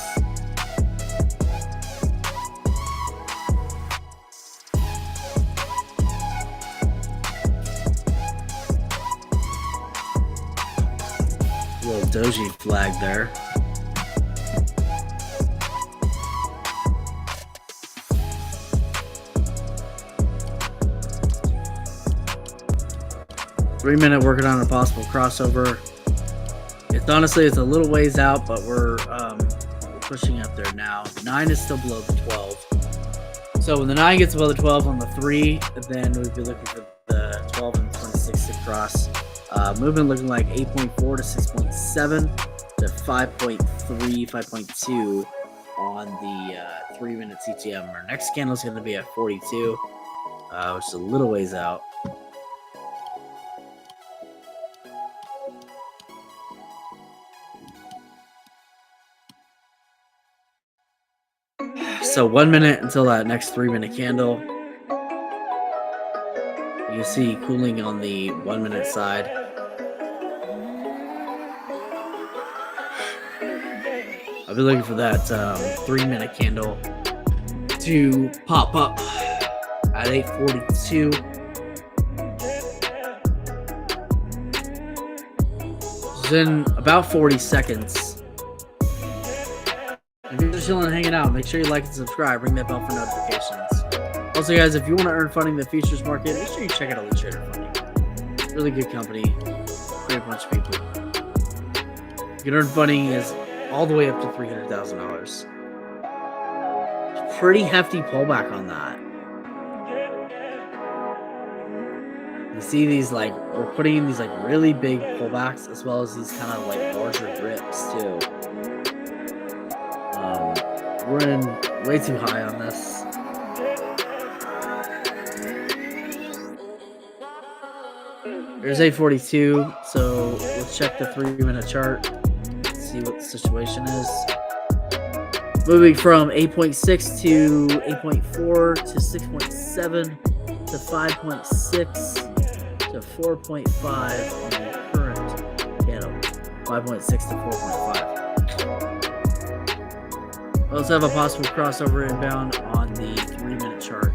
Little doji flag there. Three-minute working on a possible crossover. It's a little ways out, but we're pushing up there now. 9 is still below the 12. So when the 9 gets below the 12 on the 3, then we'd be looking for the 12 and 26 to cross. Movement looking like 8.4 to 6.7 to 5.3, 5.2 on the 3-minute CTM. Our next candle is going to be at 42, which is a little ways out. So 1 minute until that next 3-minute candle. You see cooling on the 1 minute side. I'll be looking for that 3-minute candle to pop up at 8:42. It's in about 40 seconds. If you're just chilling and hanging out, make sure you like and subscribe. Ring that bell for notifications. Also, guys, if you want to earn funding in the futures market, make sure you check out Elite Trader Funding. Really good company. Great bunch of people. You can earn funding is all the way up to $300,000. Pretty hefty pullback on that. You see these, like, we're putting in these, like, really big pullbacks as well as these kind of, like, larger rips, too. We're in way too high on this. There's 8:42, so let's check the 3-minute chart, see what the situation is. Moving from 8.6 to 8.4 to 6.7 to 5.6 to 4.5 on the current candle. 5.6 to 4.5. We also have a possible crossover inbound on the 3-minute chart.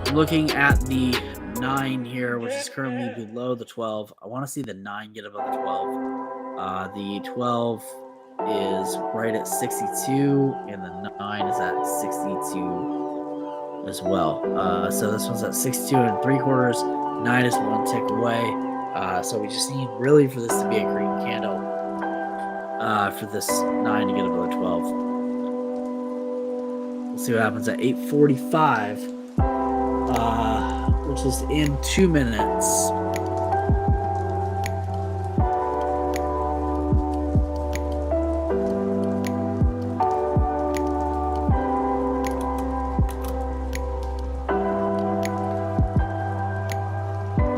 I'm looking at the 9 here, which is currently below the 12. I want to see the 9 get above the 12. The 12 is right at 62, and the 9 is at 62 as well. So this one's at 62 and 3/4. 9 is 1 tick away. So we just need really for this to be a green candle. For this 9 to get above the 12. We'll see what happens at 8:45. which is in 2 minutes.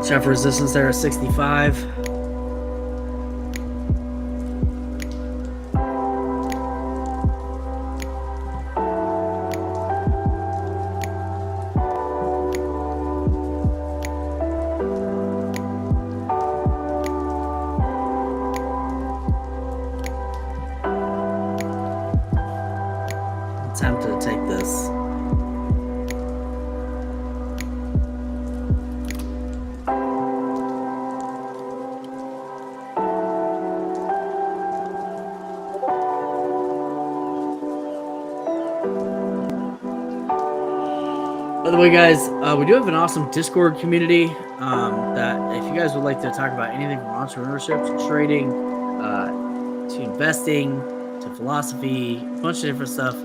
Check for resistance there at 65. Attempt to take this. By the way, guys, we do have an awesome Discord community that if you guys would like to talk about anything from entrepreneurship to trading to investing to philosophy, a bunch of different stuff,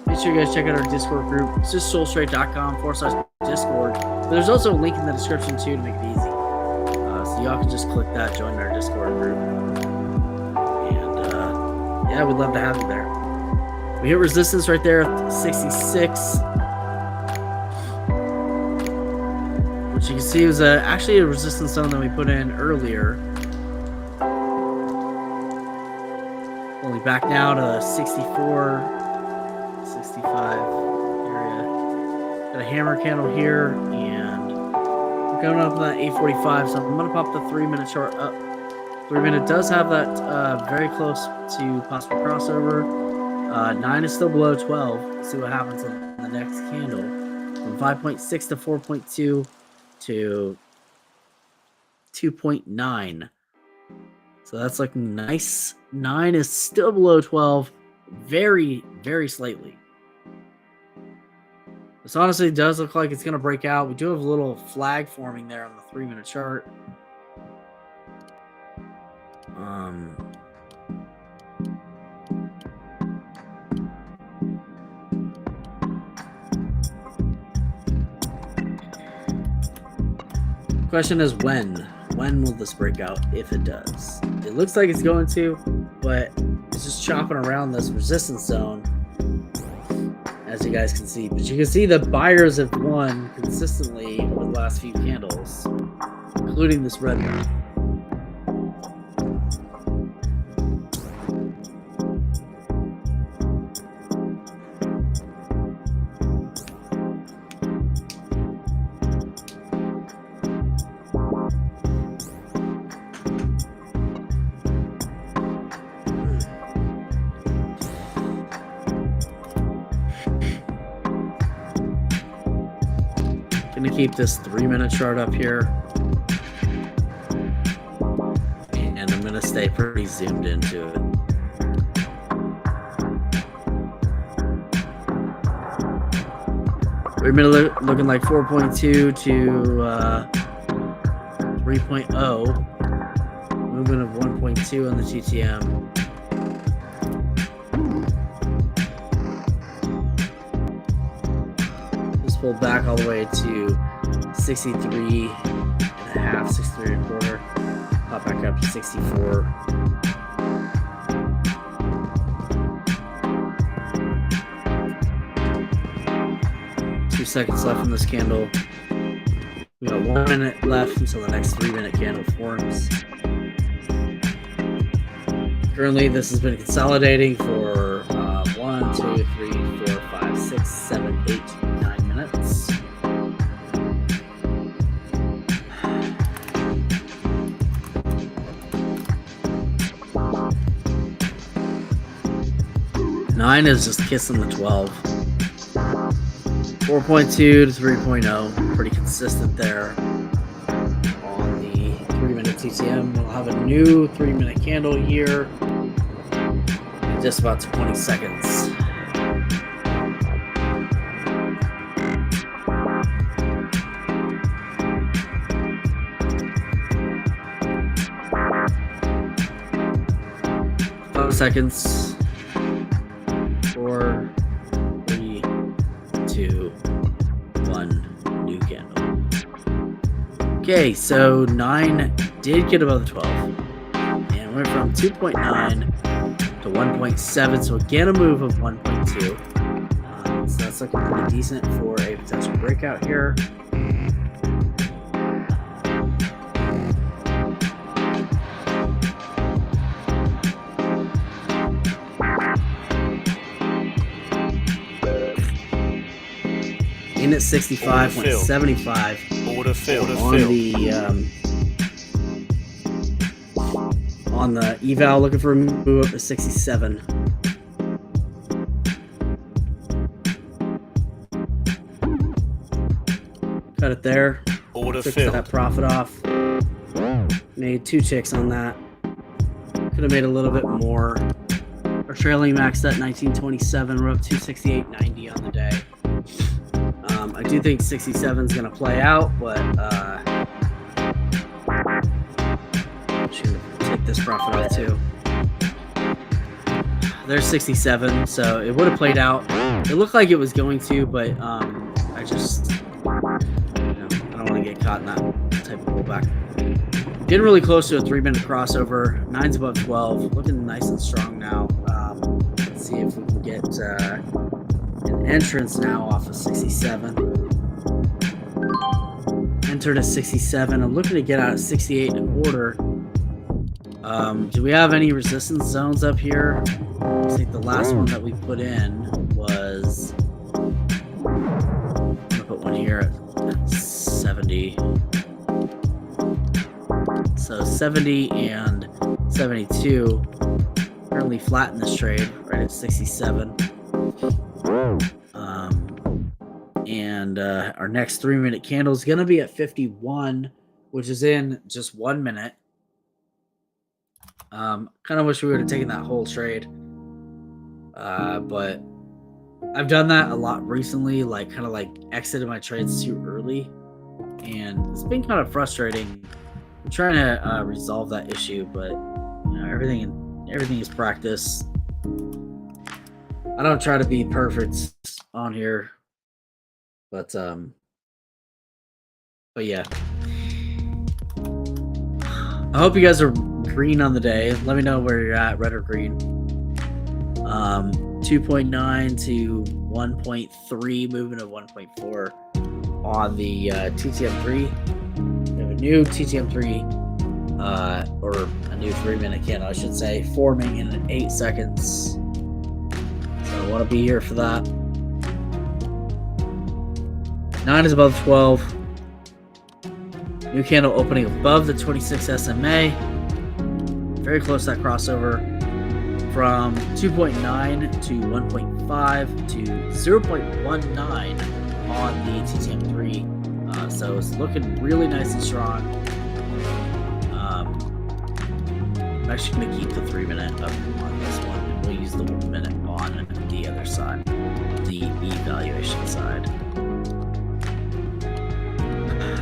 make sure you guys check out our Discord group. It's just soulstraight.com/Discord. But there's also a link in the description too to make it easy. So y'all can just click that, join our Discord group. And yeah, we'd love to have you there. We hit resistance right there at 66. Which you can see was actually a resistance zone that we put in earlier. Only back now to 64, 65 area. Got a hammer candle here, and we're going up to that 845. So I'm gonna pop the 3-minute chart up. 3 minute does have that very close to possible crossover. 9 is still below 12. Let's see what happens in the next candle. From 5.6 to 4.2 to 2.9. So that's looking nice. 9 is still below 12, very, very slightly. This honestly does look like it's going to break out. We do have a little flag forming there on the 3-minute chart. Question is when will this break out, if it does? It looks like it's going to, but it's just chopping around this resistance zone, as you guys can see. But you can see the buyers have won consistently over the last few candles, including this red one. 'Gonna keep this 3-minute chart up here. And I'm gonna stay pretty zoomed into it. We've been looking like 4.2 to 3.0. Movement of 1.2 on the TTM. Just pulled back all the way to 63 and a half, 63 and a quarter. Pop back up to 64. Seconds left in this candle. We got 1 minute left until the next 3-minute candle forms. Currently, this has been consolidating for 1, 2, 3, 4, 5, 6, 7, 8, 9 minutes. Nine is just kissing the 12. 4.2 to 3.0, pretty consistent there on the 3-minute TTM. We'll have a new 3-minute candle here in just about 20 seconds. Seconds. 4, 3, 2, 1, new candle. Okay, so 9 did get above the 12 and went from 2.9 to 1.7. So again, a move of 1.2. So that's looking pretty decent for a potential breakout here. In at 65.75 on the eval, looking for a move up to 67. Cut it there. Took that profit off. Made 2 ticks on that. Could have made a little bit more. Our trailing maxed at 1927. We're up 268.90 on the day. I do think 67 is going to play out, but I'm just going to take this profit off too. There's 67, so it would have played out. It looked like it was going to, but I just, I don't want to get caught in that type of pullback. Getting really close to a 3-minute crossover. 9's above 12, looking nice and strong now. Let's see if we can get an entrance now off of 67. Entered at 67. I'm looking to get out at 68.25. Do we have any resistance zones up here? I think the last one that we put in was, I'm gonna put one here at 70. So 70 and 72 currently flat in this trade, right at 67. And our next 3-minute candle is going to be at 51, which is in just 1 minute. Kind of wish we would have taken that whole trade. But I've done that a lot recently, like kind of like exited my trades too early. And it's been kind of frustrating. I'm trying to resolve that issue, but everything is practice. I don't try to be perfect on here. But yeah. I hope you guys are green on the day. Let me know where you're at, red or green. 2.9 to 1.3, moving to 1.4 on the TTM3. We have a new TTM3, or a new 3-minute candle, I should say, forming in 8 seconds. So I want to be here for that. 9 is above 12. New candle opening above the 26 SMA. Very close to that crossover. From 2.9 to 1.5 to 0.19 on the TTM3. So it's looking really nice and strong. I'm actually going to keep the 3-minute up on this one. And we'll use the 1 minute on the other side, the evaluation side.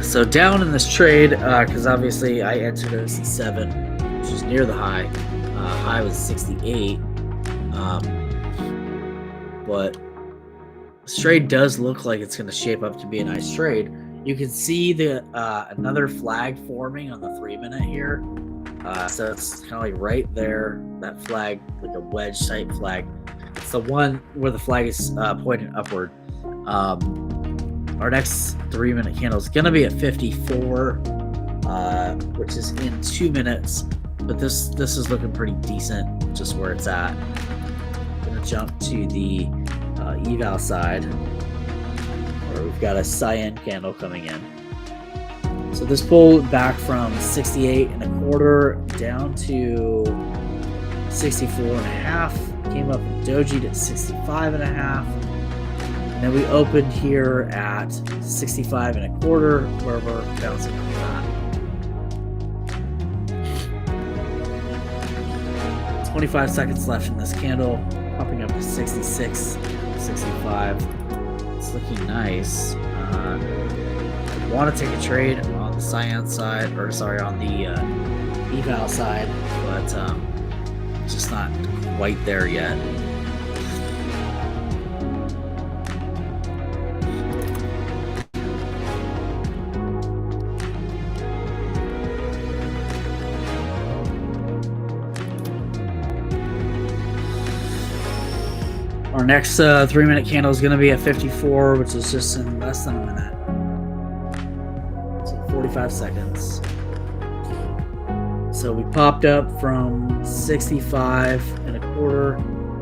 So down in this trade, because obviously I entered at 67, which is near the high. High was 68. But this trade does look like it's going to shape up to be a nice trade. You can see the another flag forming on the 3-minute here. So it's kind of like right there, that flag, like a wedge type flag. It's the one where the flag is pointing upward. Our next 3-minute candle is going to be at 54, which is in 2 minutes. But this is looking pretty decent, just where it's at. I'm going to jump to the eval side, where we've got a cyan candle coming in. So this pulled back from 68.25 down to 64.5. Came up and dojied at 65.5. And then we opened here at 65.25, where we're bouncing off that. 25 seconds left in this candle, popping up to 66, 65. It's looking nice. I want to take a trade on the cyan side, or sorry, on the eval side, but just not quite there yet. Our next 3-minute candle is going to be at 54, which is just in less than a minute. So 45 seconds. So we popped up from 65 and a quarter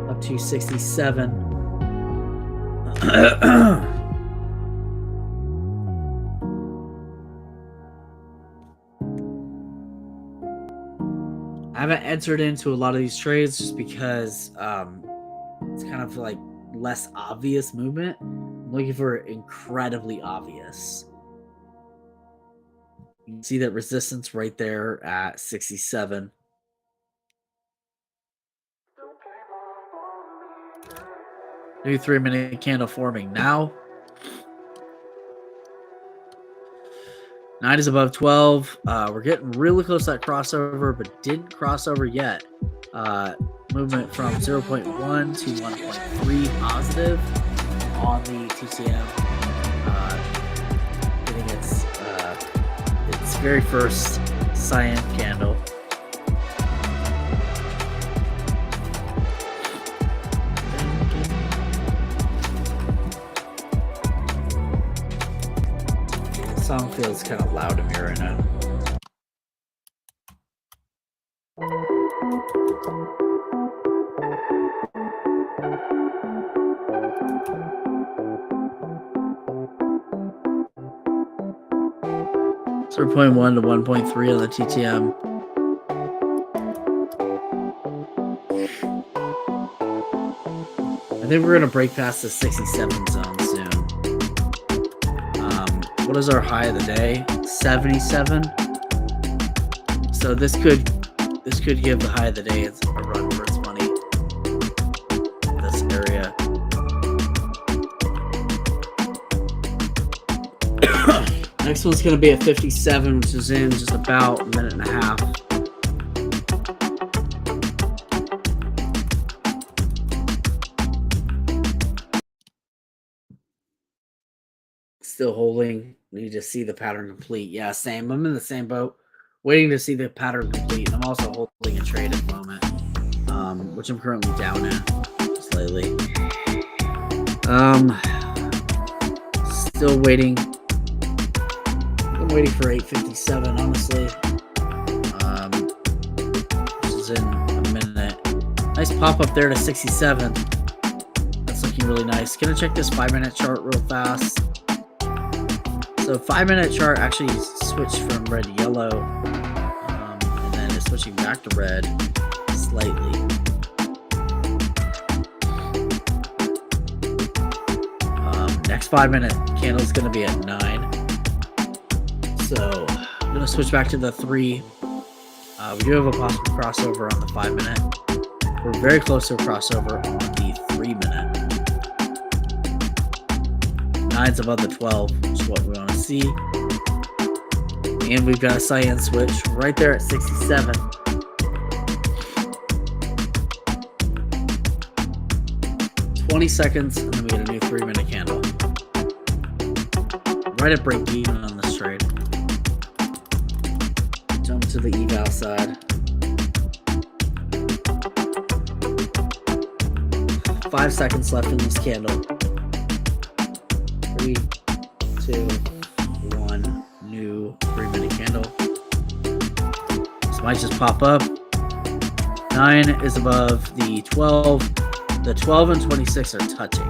up to 67. I haven't entered into a lot of these trades just because it's kind of like less obvious movement. I'm looking for incredibly obvious. You can see that resistance right there at 67. New 3-minute candle forming now. 9 is above 12. We're getting really close to that crossover, but didn't cross over yet. Movement from 0.1 to 1.3 positive on the TTM. Getting its very first cyan candle. The song feels kind of loud to me right now. So 0.1 to 1.3 on the TTM. I think we're going to break past the 67 zone soon. What is our high of the day? 77. So this could give the high of the day a run for its money. This area. Next one's going to be at 57, which is in just about a minute and a half. Still holding. Need to see the pattern complete. Yeah, same. I'm in the same boat. Waiting to see the pattern complete. I'm also holding a trade at the moment, which I'm currently down at slightly. Still waiting. I'm waiting for 857, honestly. This is in a minute. Nice pop up there to 67. That's looking really nice. Gonna check this 5-minute chart real fast. So 5-minute chart actually switched from red to yellow, and then it's switching back to red slightly. Next 5-minute candle is going to be at 9. So I'm going to switch back to the 3. We do have a possible crossover on the 5-minute. We're very close to a crossover on the 3-minute. 9's above the 12, which is what we want to see. And we've got a cyan switch right there at 67. "20 seconds, and then we get a new 3-minute candle. Right at break even on this trade. Jump to the eval side. 5 seconds left in this candle. 3, 2, 1. New 3-minute candle. This might just pop up. 9 is above the 12. The 12 and 26 are touching.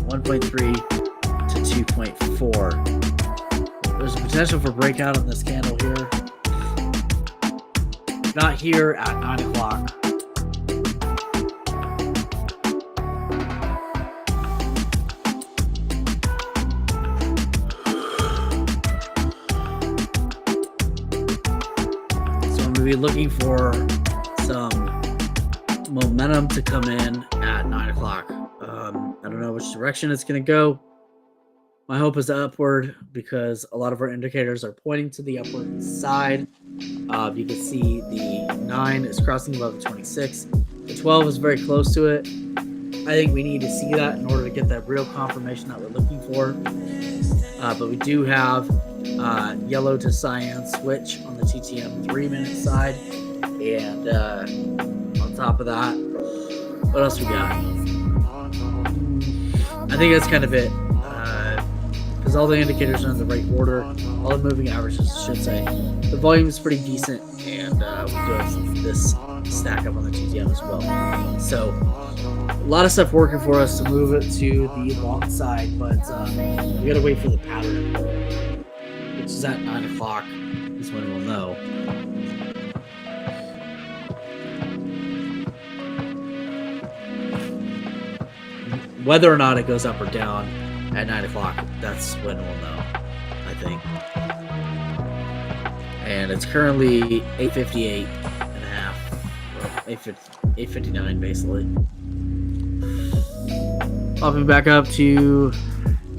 1.3 to 2.4. There's a potential for breakout on this candle here. Not here at 9 o'clock. Be looking for some momentum to come in at 9 o'clock. I don't know which direction it's going to go. My hope is upward because a lot of our indicators are pointing to the upward side. You can see the 9 is crossing above the 26. The 12 is very close to it. I think we need to see that in order to get that real confirmation that we're looking for. But we do have yellow to cyan switch on the TTM 3-minute side, and on top of that, What else we got? I think that's kind of it. Because all the indicators are in the right order. All the moving averages, I should say. The volume is pretty decent, and we do have this stack up on the GTM as well. So a lot of stuff working for us to move it to the long side, but we gotta wait for the pattern, which is at 9 o'clock is when we'll know. Whether or not it goes up or down at 9 o'clock, that's when we'll know, I think. And it's currently 8:58 and a half, or 8:59 basically. Popping back up to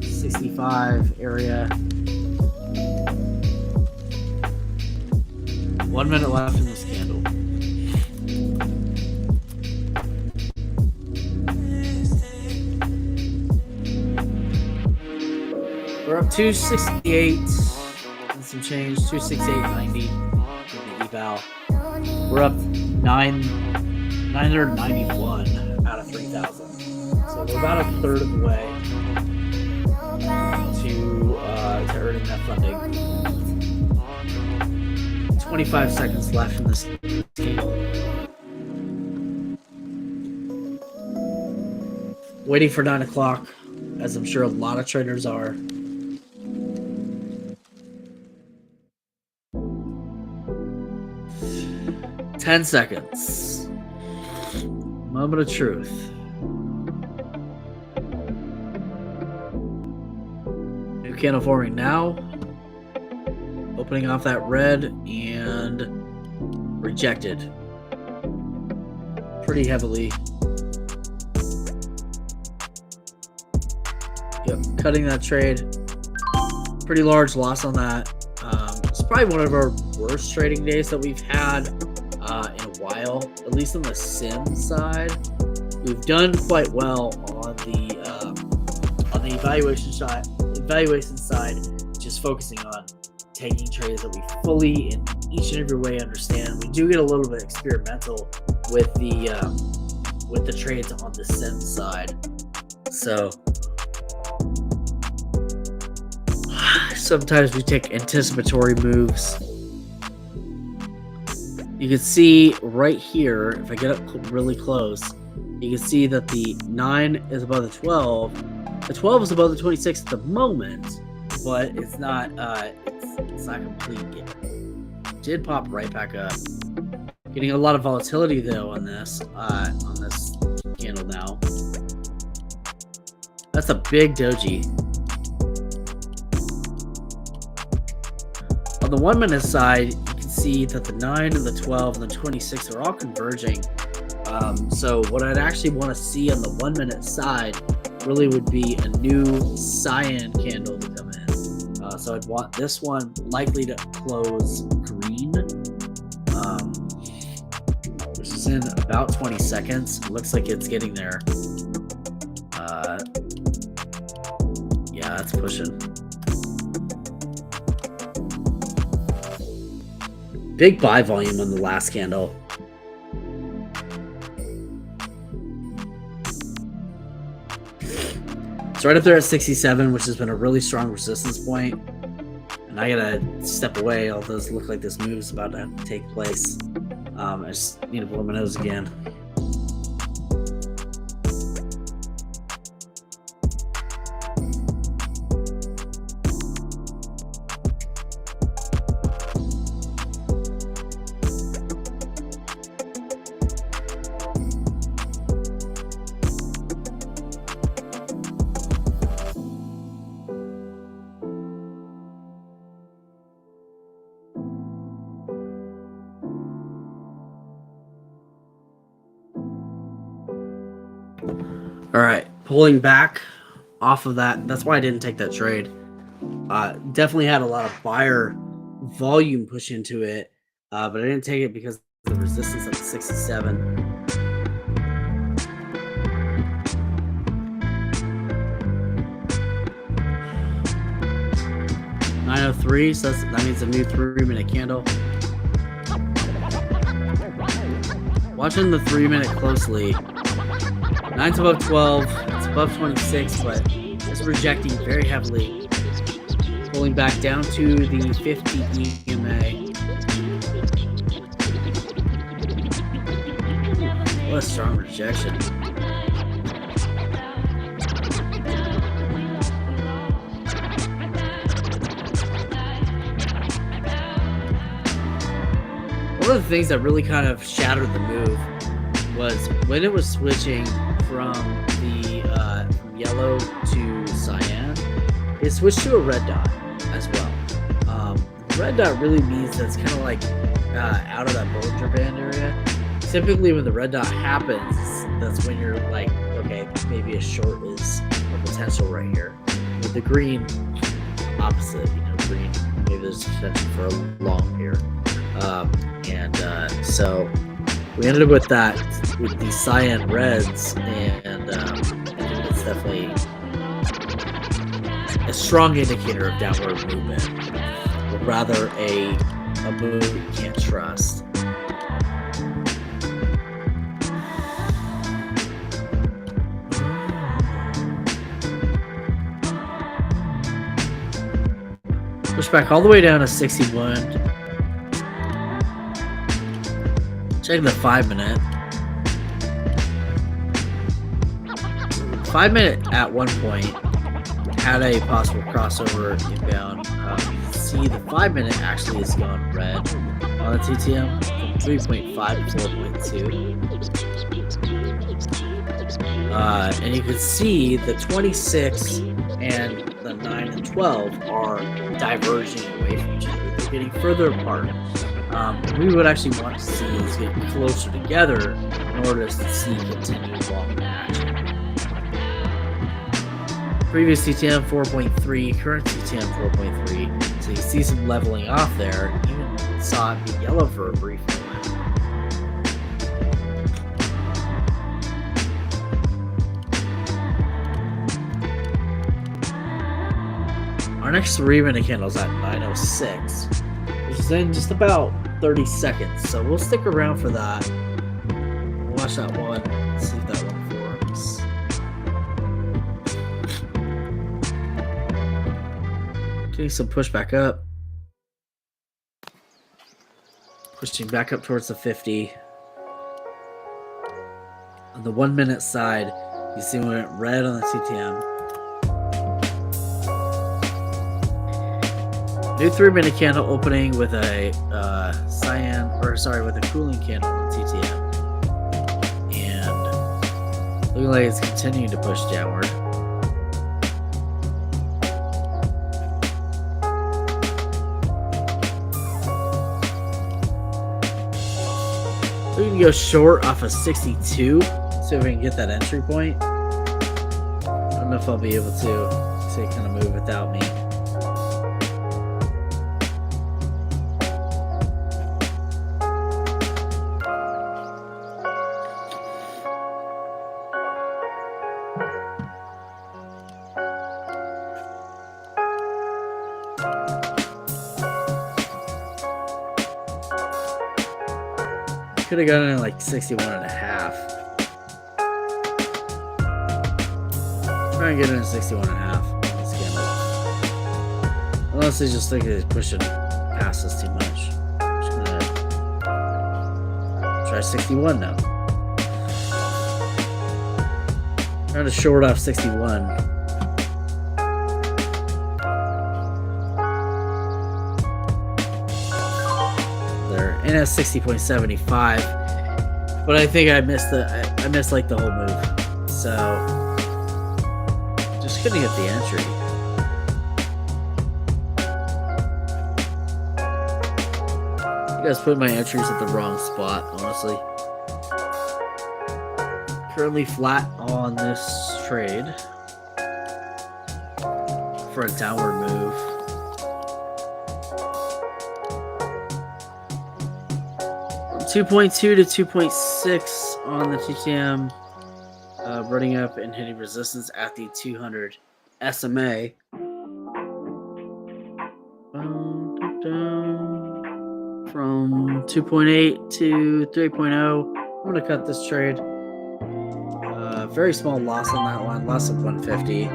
65 area. 1 minute left in this candle. We're up 268 and some change, 268.90 for the eval. We're up 991 out of 3,000. So we're about a third of the way to earning that funding. 25 seconds left in this game. Waiting for 9 o'clock, as I'm sure a lot of traders are. Ten seconds. Moment of truth. New candle forming now. Opening off that red and rejected. Pretty heavily. Yep, cutting that trade. Pretty large loss on that. It's probably one of our worst trading days that we've had in a while, at least on the sim side. We've done quite well on the evaluation side, just focusing on taking trades that we fully in each and every way understand. We do get a little bit experimental with the trades on the sim side. So sometimes we take anticipatory moves. You can see right here, if I get up really close, you can see that the 9 is above the 12. The 12 is above the 26 at the moment, but it's not complete yet. Did pop right back up. Getting a lot of volatility though on this candle now. That's a big doji. On the 1 minute side, you can see that the 9 and the 12 and the 26 are all converging. So what I'd actually want to see on the 1 minute side really would be a new cyan candle to come in. So I'd want this one likely to close green, which is in about 20 seconds. It looks like it's getting there. Yeah, that's pushing. Big buy volume on the last candle. It's right up there at 67, which has been a really strong resistance point. And I gotta step away. All those look like this move is about to take place. I just need to blow my nose again. All right, pulling back off of that. That's why I didn't take that trade. Definitely had a lot of buyer volume push into it, but I didn't take it because of the resistance at 67. $9.03, so that means a new 3-minute candle. Watching the 3-minute closely. 9's above 12. It's above 26, but it's rejecting very heavily. Pulling back down to the 50 EMA. What a strong rejection. One of the things that really kind of shattered the move was when it was switching from from yellow to cyan, it switched to a red dot as well. Red dot really means that it's kind of like out of that Bollinger Band area. Typically, when the red dot happens, that's when you're like, okay, maybe a short is a potential right here. With the green, opposite, green, maybe there's potential for a long here. So we ended up with that, with these cyan reds, and it's definitely a strong indicator of downward movement, but rather a move you can't trust. Push back all the way down to 61. Check the 5 minute. 5 minute at one point had a possible crossover inbound. You can see the 5 minute actually is going red on the TTM from 3.5 to 4.2. And you can see the 26 and the 9 and 12 are diverging away from each other. They're getting further apart. We would actually want to see these get closer together in order to see continued long action. Previous TTM 4.3, current TTM 4.3. So you see some leveling off there. Even saw it be yellow for a brief moment. Our next 3 minute candle is at 9:06. Which is in just about 30 seconds, so we'll stick around for that. Watch that one, see if that one forms. Getting some push back up. Pushing back up towards the 50. On the 1 minute side, you see we went red on the TTM. New 3 minute candle opening with a with a cooling candle on TTM, and looking like it's continuing to push downward. We can go short off of 62, see if we can get that entry point. I don't know if I'll be able to kind of move without me. Could have gotten in like 61 and a half. Try and get in at 61 and a half. Unless they just think they're pushing past us too much. I'm just gonna try 61 now. Trying to short off 61. And at 60.75, but I think I missed like the whole move, so just couldn't get the entry. You guys put my entries at the wrong spot, honestly. Currently flat on this trade for a downward move. 2.2 to 2.6 on the TTM, running up and hitting resistance at the 200 SMA. From 2.8 to 3.0. I'm going to cut this trade. very small loss on that one, loss of 150.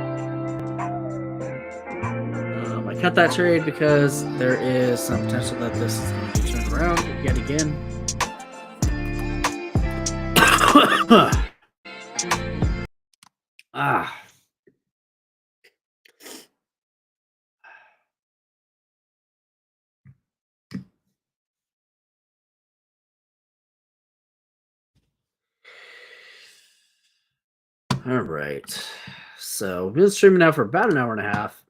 I cut that trade because there is some potential that this is going to be turned around yet again. All right. So we've been streaming now for about an hour and a half.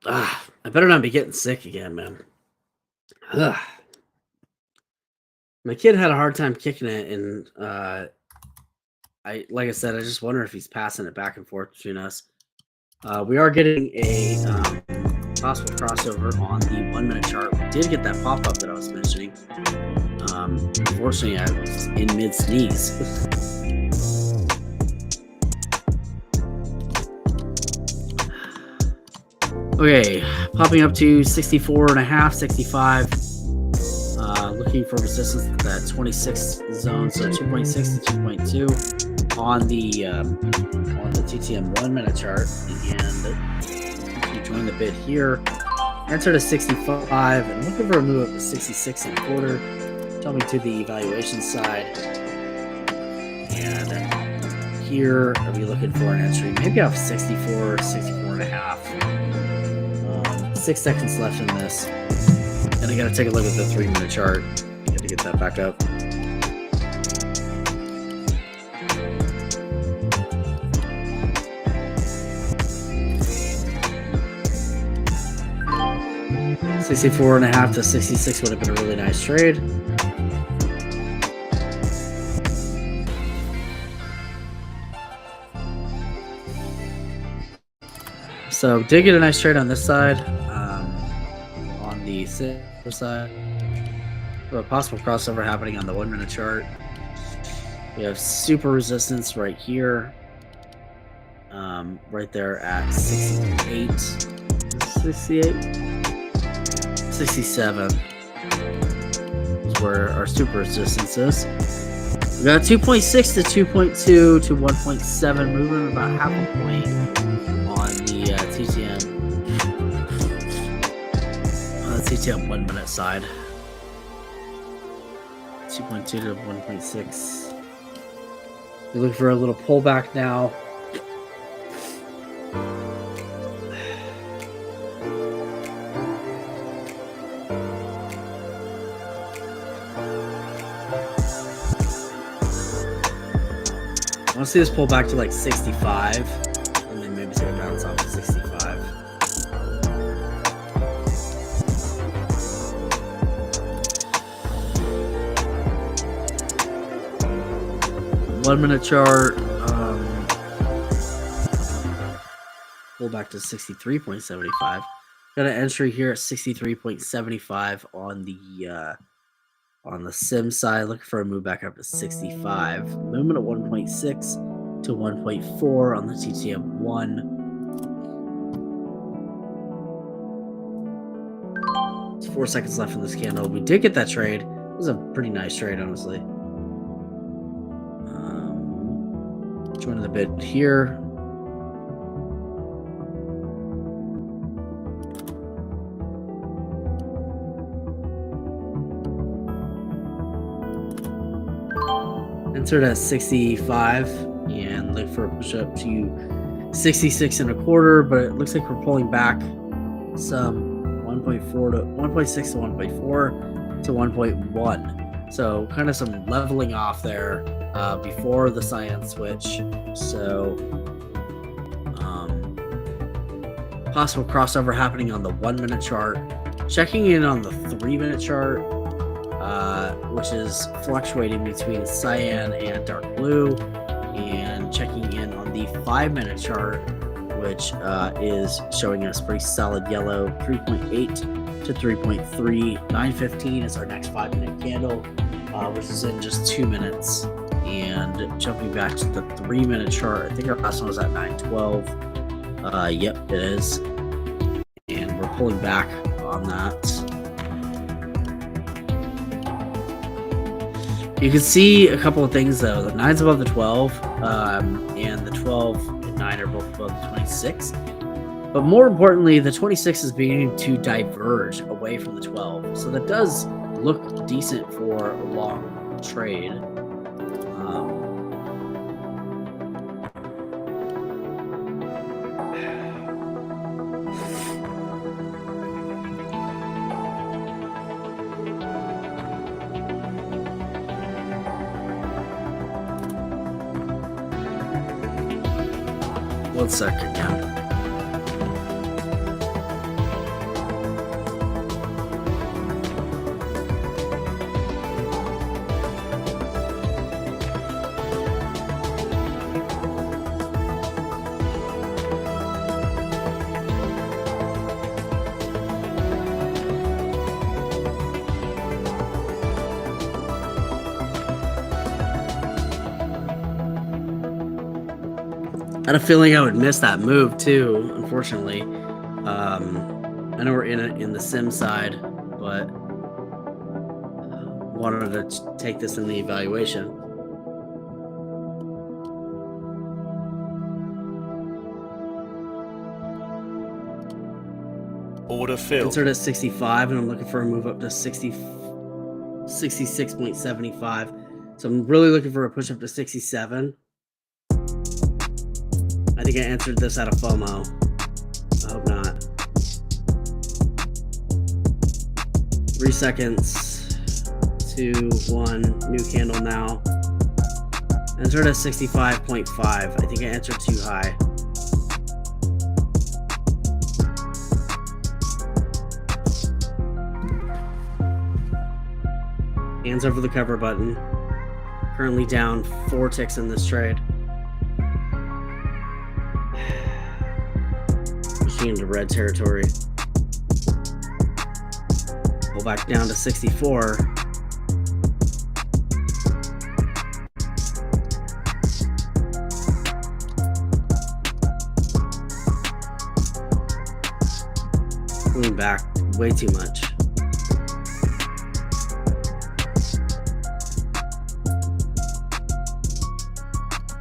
I better not be getting sick again, man. My kid had a hard time kicking it, and like I said, I just wonder if he's passing it back and forth between us. We are getting a possible crossover on the 1 minute chart. We did get that pop up that I was mentioning. Unfortunately, I was in mid sneeze. Okay, popping up to 64.5, 65. Looking for resistance at that 26 zone, so 2.6 to 2.2 on the TTM 1 minute chart, and you join the bid here. Enter to 65 and looking for a move up to 66.25. Jumping to the evaluation side, and here I'll be looking for an entry, maybe off 64, 64.5. 6 seconds left in this. And I gotta take a look at the 3 minute chart. Got to get that back up. $64.5 to 66 would have been a really nice trade. So did get a nice trade on this side. On the silver side, we have a possible crossover happening on the 1 minute chart. We have super resistance right here, right there at 68, 67 is where our super resistance is. We got 2.6 to 2.2 to 1.7, moving about half a point on the TTM 1 minute side. 2.2 to 1.6. We look for a little pullback now. I want to see this pull back to like 65, and then maybe take a bounce off of 65. One minute chart, pull back to 63.75. Got an entry here at 63.75 on the sim side. Looking for a move back up to 65. Movement at 1.6 to 1.4 on the TTM 1. It's 4 seconds left in this candle. We did get that trade. It was a pretty nice trade, honestly. Joining the bid here. Entered at 65 and look for a push up to 66.25, but it looks like we're pulling back some 1.4 to 1.6 to 1.4 to 1.1. So kind of some leveling off there before the cyan switch. So possible crossover happening on the 1 minute chart. Checking in on the 3 minute chart, which is fluctuating between cyan and dark blue, and checking in on the 5 minute chart, which is showing us pretty solid yellow, 3.8 to 3.3. 9:15 is our next 5 minute candle, which is in just 2 minutes. And jumping back to the 3 minute chart, I think our last one was at 9:12. Yep, it is. And we're pulling back on that. You can see a couple of things though. The 9's above the 12, and the 12 and 9 are both above the 26. But more importantly, the 26 is beginning to diverge away from the 12. So that does look decent for a long trade. One second now. I had a feeling I would miss that move too, unfortunately. I know we're in the sim side, but wanted to take this in the evaluation. Order filled. Insert at 65, and I'm looking for a move up to 66.75. So I'm really looking for a push up to 67. I think I answered this out of FOMO. I hope not. 3 seconds. 2, 1. New candle now. Entered at 65.5. I think I answered too high. Hands over the cover button. Currently down 4 ticks in this trade. Into red territory. Pull back down to 64. Pulling back way too much.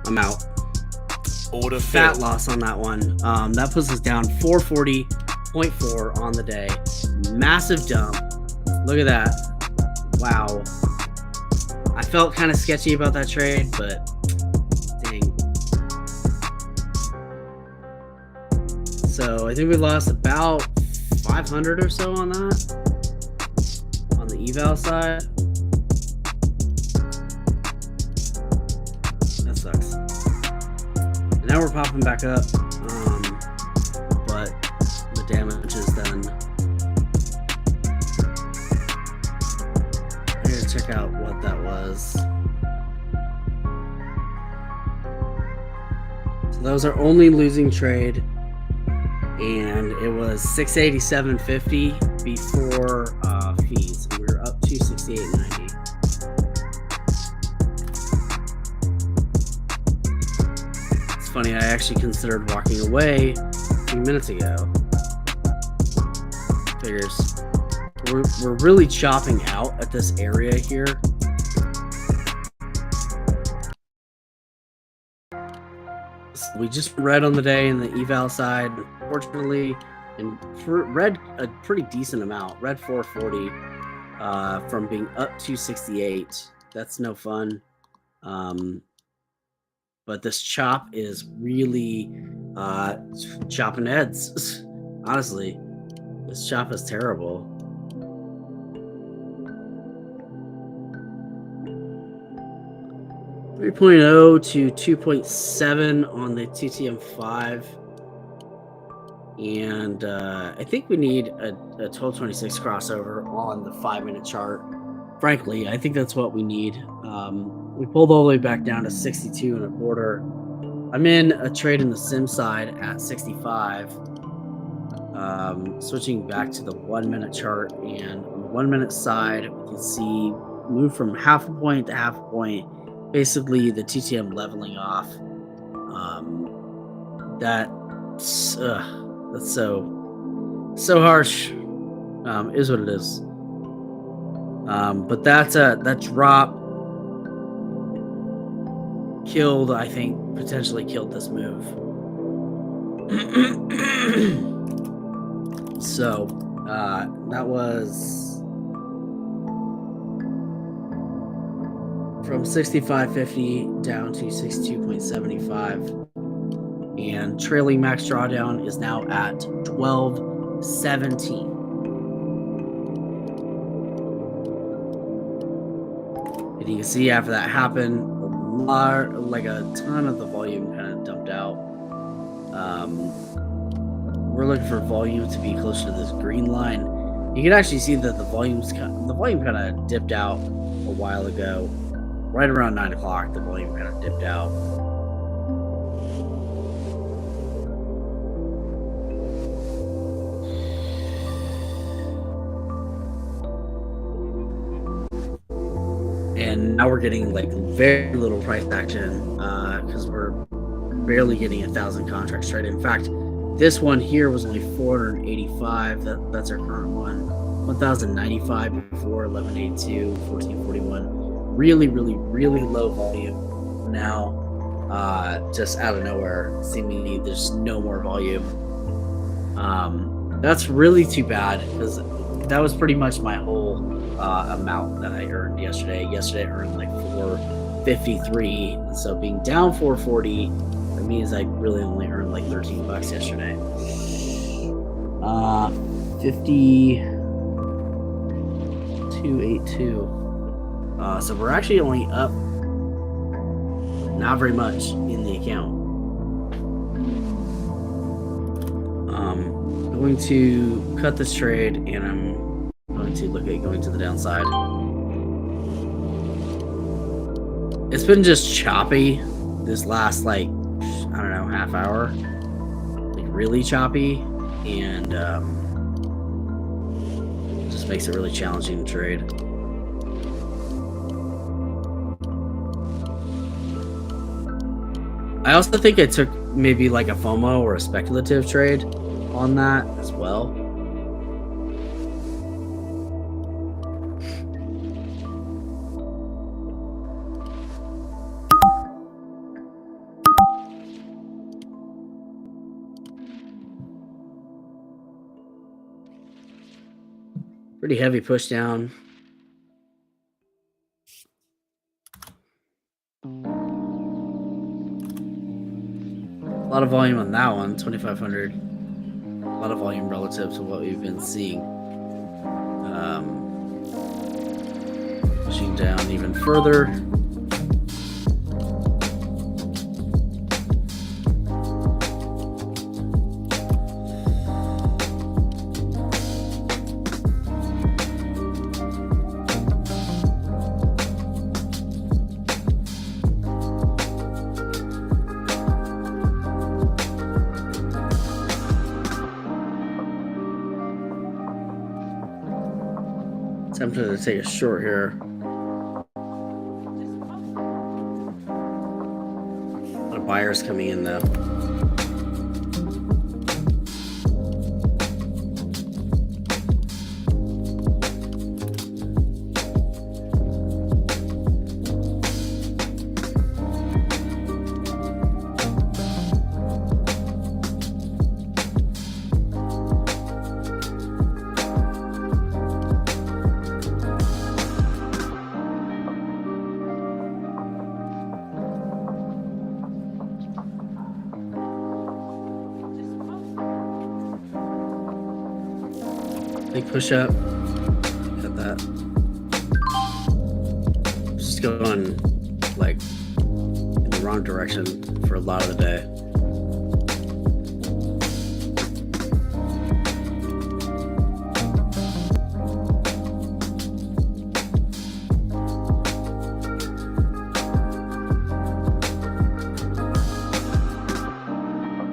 I'm out. Order fat filled. loss on that one. That puts us down 440.4 on the day. Massive dump. Look at that. Wow. I felt kind of sketchy about that trade, but dang. So I think we lost about 500 or so on that. On the eval side. That sucks. Now we're popping back up, but the damage is done. I gotta check out what that was. So that was our only losing trade, and it was 687.50 before fees. And we were up to 68.90. Funny, I actually considered walking away a few minutes ago. Figures. We're really chopping out at this area here. We just read on the day in the eval side, unfortunately, and read a pretty decent amount. Read 440 from being up to 68. That's no fun. But this chop is really chopping heads. Honestly, this chop is terrible. .0 to 2.7 on the TTM5. And I think we need a 1226 crossover on the 5-minute chart. Frankly, I think that's what we need. We pulled all the way back down to 62.25. I'm in a trade in the sim side at 65. Switching back to the 1-minute chart, and on the 1-minute side, we can see move from half a point to half a point. Basically, the TTM leveling off. That's so So harsh. Is what it is. But that drop killed, I think, potentially killed this move. So that was from 65.50 down to 62.75, and trailing max drawdown is now at 12.17. And you can see after that happened, like a ton of the volume kind of dumped out. We're looking for volume to be closer to this green line. You can actually see that the volume kind of dipped out a while ago. Right around 9 o'clock, the volume kind of dipped out. And now we're getting like very little price action because we're barely getting 1,000 contracts traded. In fact, this one here was only 485. That's our current one. 1,095 before, 1182, 1441. Really, really, really low volume. Now, just out of nowhere, seemingly there's no more volume. That's really too bad because that was pretty much my whole amount that I earned yesterday. Yesterday I earned like 453. So being down 440, that means I really only earned like $13 yesterday. 5282. So we're actually only up not very much in the account. I'm going to cut this trade and I'm going to look at going to the downside. It's been just choppy this last, like, I don't know, half hour. Like, really choppy. And it just makes it really challenging to trade. I also think I took maybe like a FOMO or a speculative trade on that as well. Pretty heavy push down. A lot of volume on that one, 2,500. A lot of volume relative to what we've been seeing. Pushing down even further. Tempted to take a short here. A lot of buyers coming in though. Big push up. Got that. Just going like in the wrong direction for a lot of the day.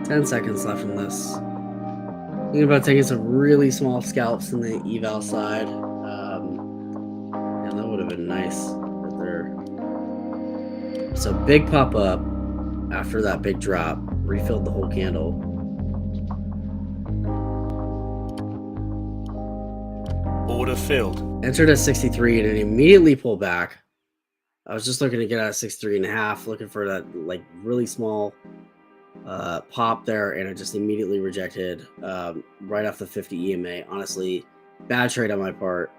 Ten seconds left in this. Thinking about taking some really small scalps in the eval side. Yeah, that would have been nice right there. So big pop up after that big drop, refilled the whole candle. Order filled. Entered at 63 and it immediately pulled back. I was just looking to get out of 63.5, looking for that like really small pop there, and it just immediately rejected right off the 50 EMA. Honestly, bad trade on my part.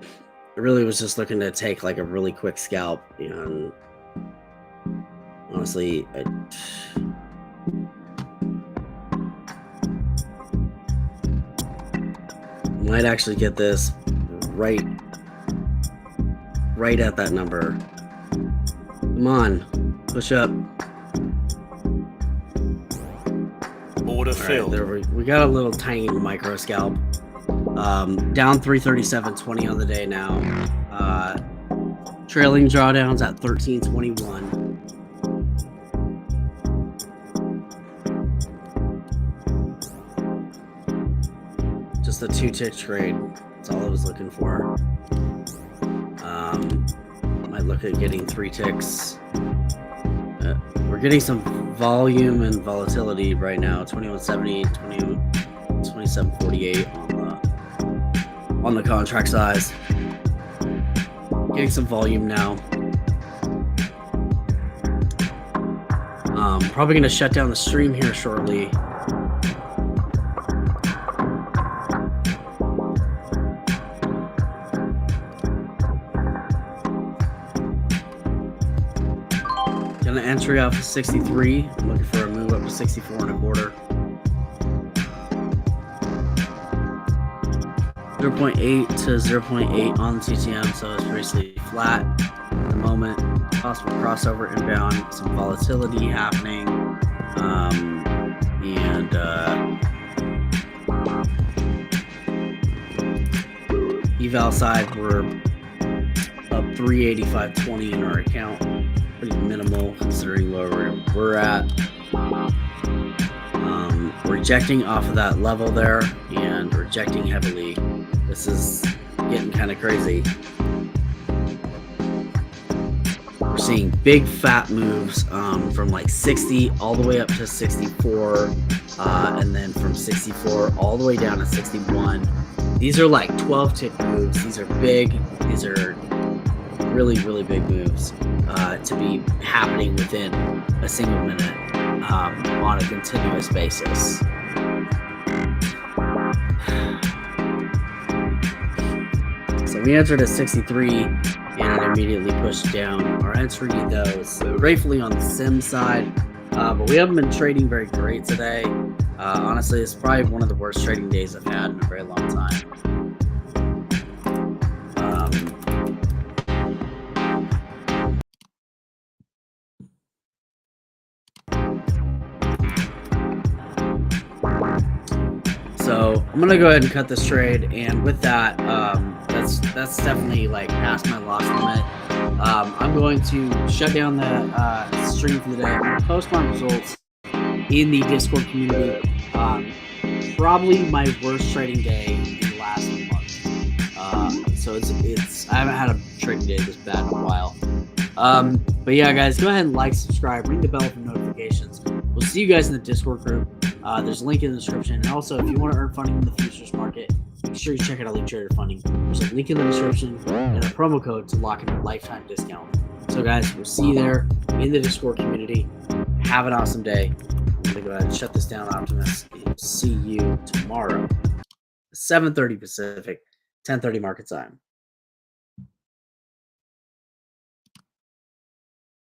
I really was just looking to take like a really quick scalp, and honestly, I might actually get this right at that number. Come on, push up. Order filled. There we got a little tiny micro scalp. Down 337.20 on the day now. Trailing drawdowns at 13.21. Just a 2-tick trade. That's all I was looking for. Might look at getting 3 ticks. We're getting some volume and volatility right now. 21.70, 27.48 on the contract size. Getting some volume now. Probably going to shut down the stream here shortly. Gonna entry off of 63. I'm looking for a move up to 64.25. 0.8 to 0.8 on the TTM, so it's basically flat at the moment. Possible crossover inbound, some volatility happening, and eval side we're up 385.20 in our account. Pretty minimal considering where we're at. Rejecting off of that level there and rejecting heavily. This is getting kind of crazy. We're seeing big fat moves from like 60 all the way up to 64, and then from 64 all the way down to 61. These are like 12-tick moves. These are big. These are really, really big moves to be happening within a single minute on a continuous basis. So we entered at 63 and it immediately pushed down. Our entry though is gratefully on the sim side, but we haven't been trading very great today. Honestly, it's probably one of the worst trading days I've had in a very long time. So I'm gonna go ahead and cut this trade, and with that, that's definitely like past my loss limit. I'm going to shut down the stream for the day. I'm gonna post my results in the Discord community. Probably my worst trading day in the last month. So it's I haven't had a trading day this bad in a while. But yeah, guys, go ahead and like, subscribe, ring the bell for notifications. We'll see you guys in the Discord group. There's a link in the description. And also, if you want to earn funding in the futures market, make sure you check out Elite Trader Funding. There's a link in the description and a promo code to lock in a lifetime discount. So guys, we'll see you there in the Discord community. Have an awesome day. I'm going to go ahead and shut this down, Optimus. And see you tomorrow. 7:30 Pacific, 10:30 market time.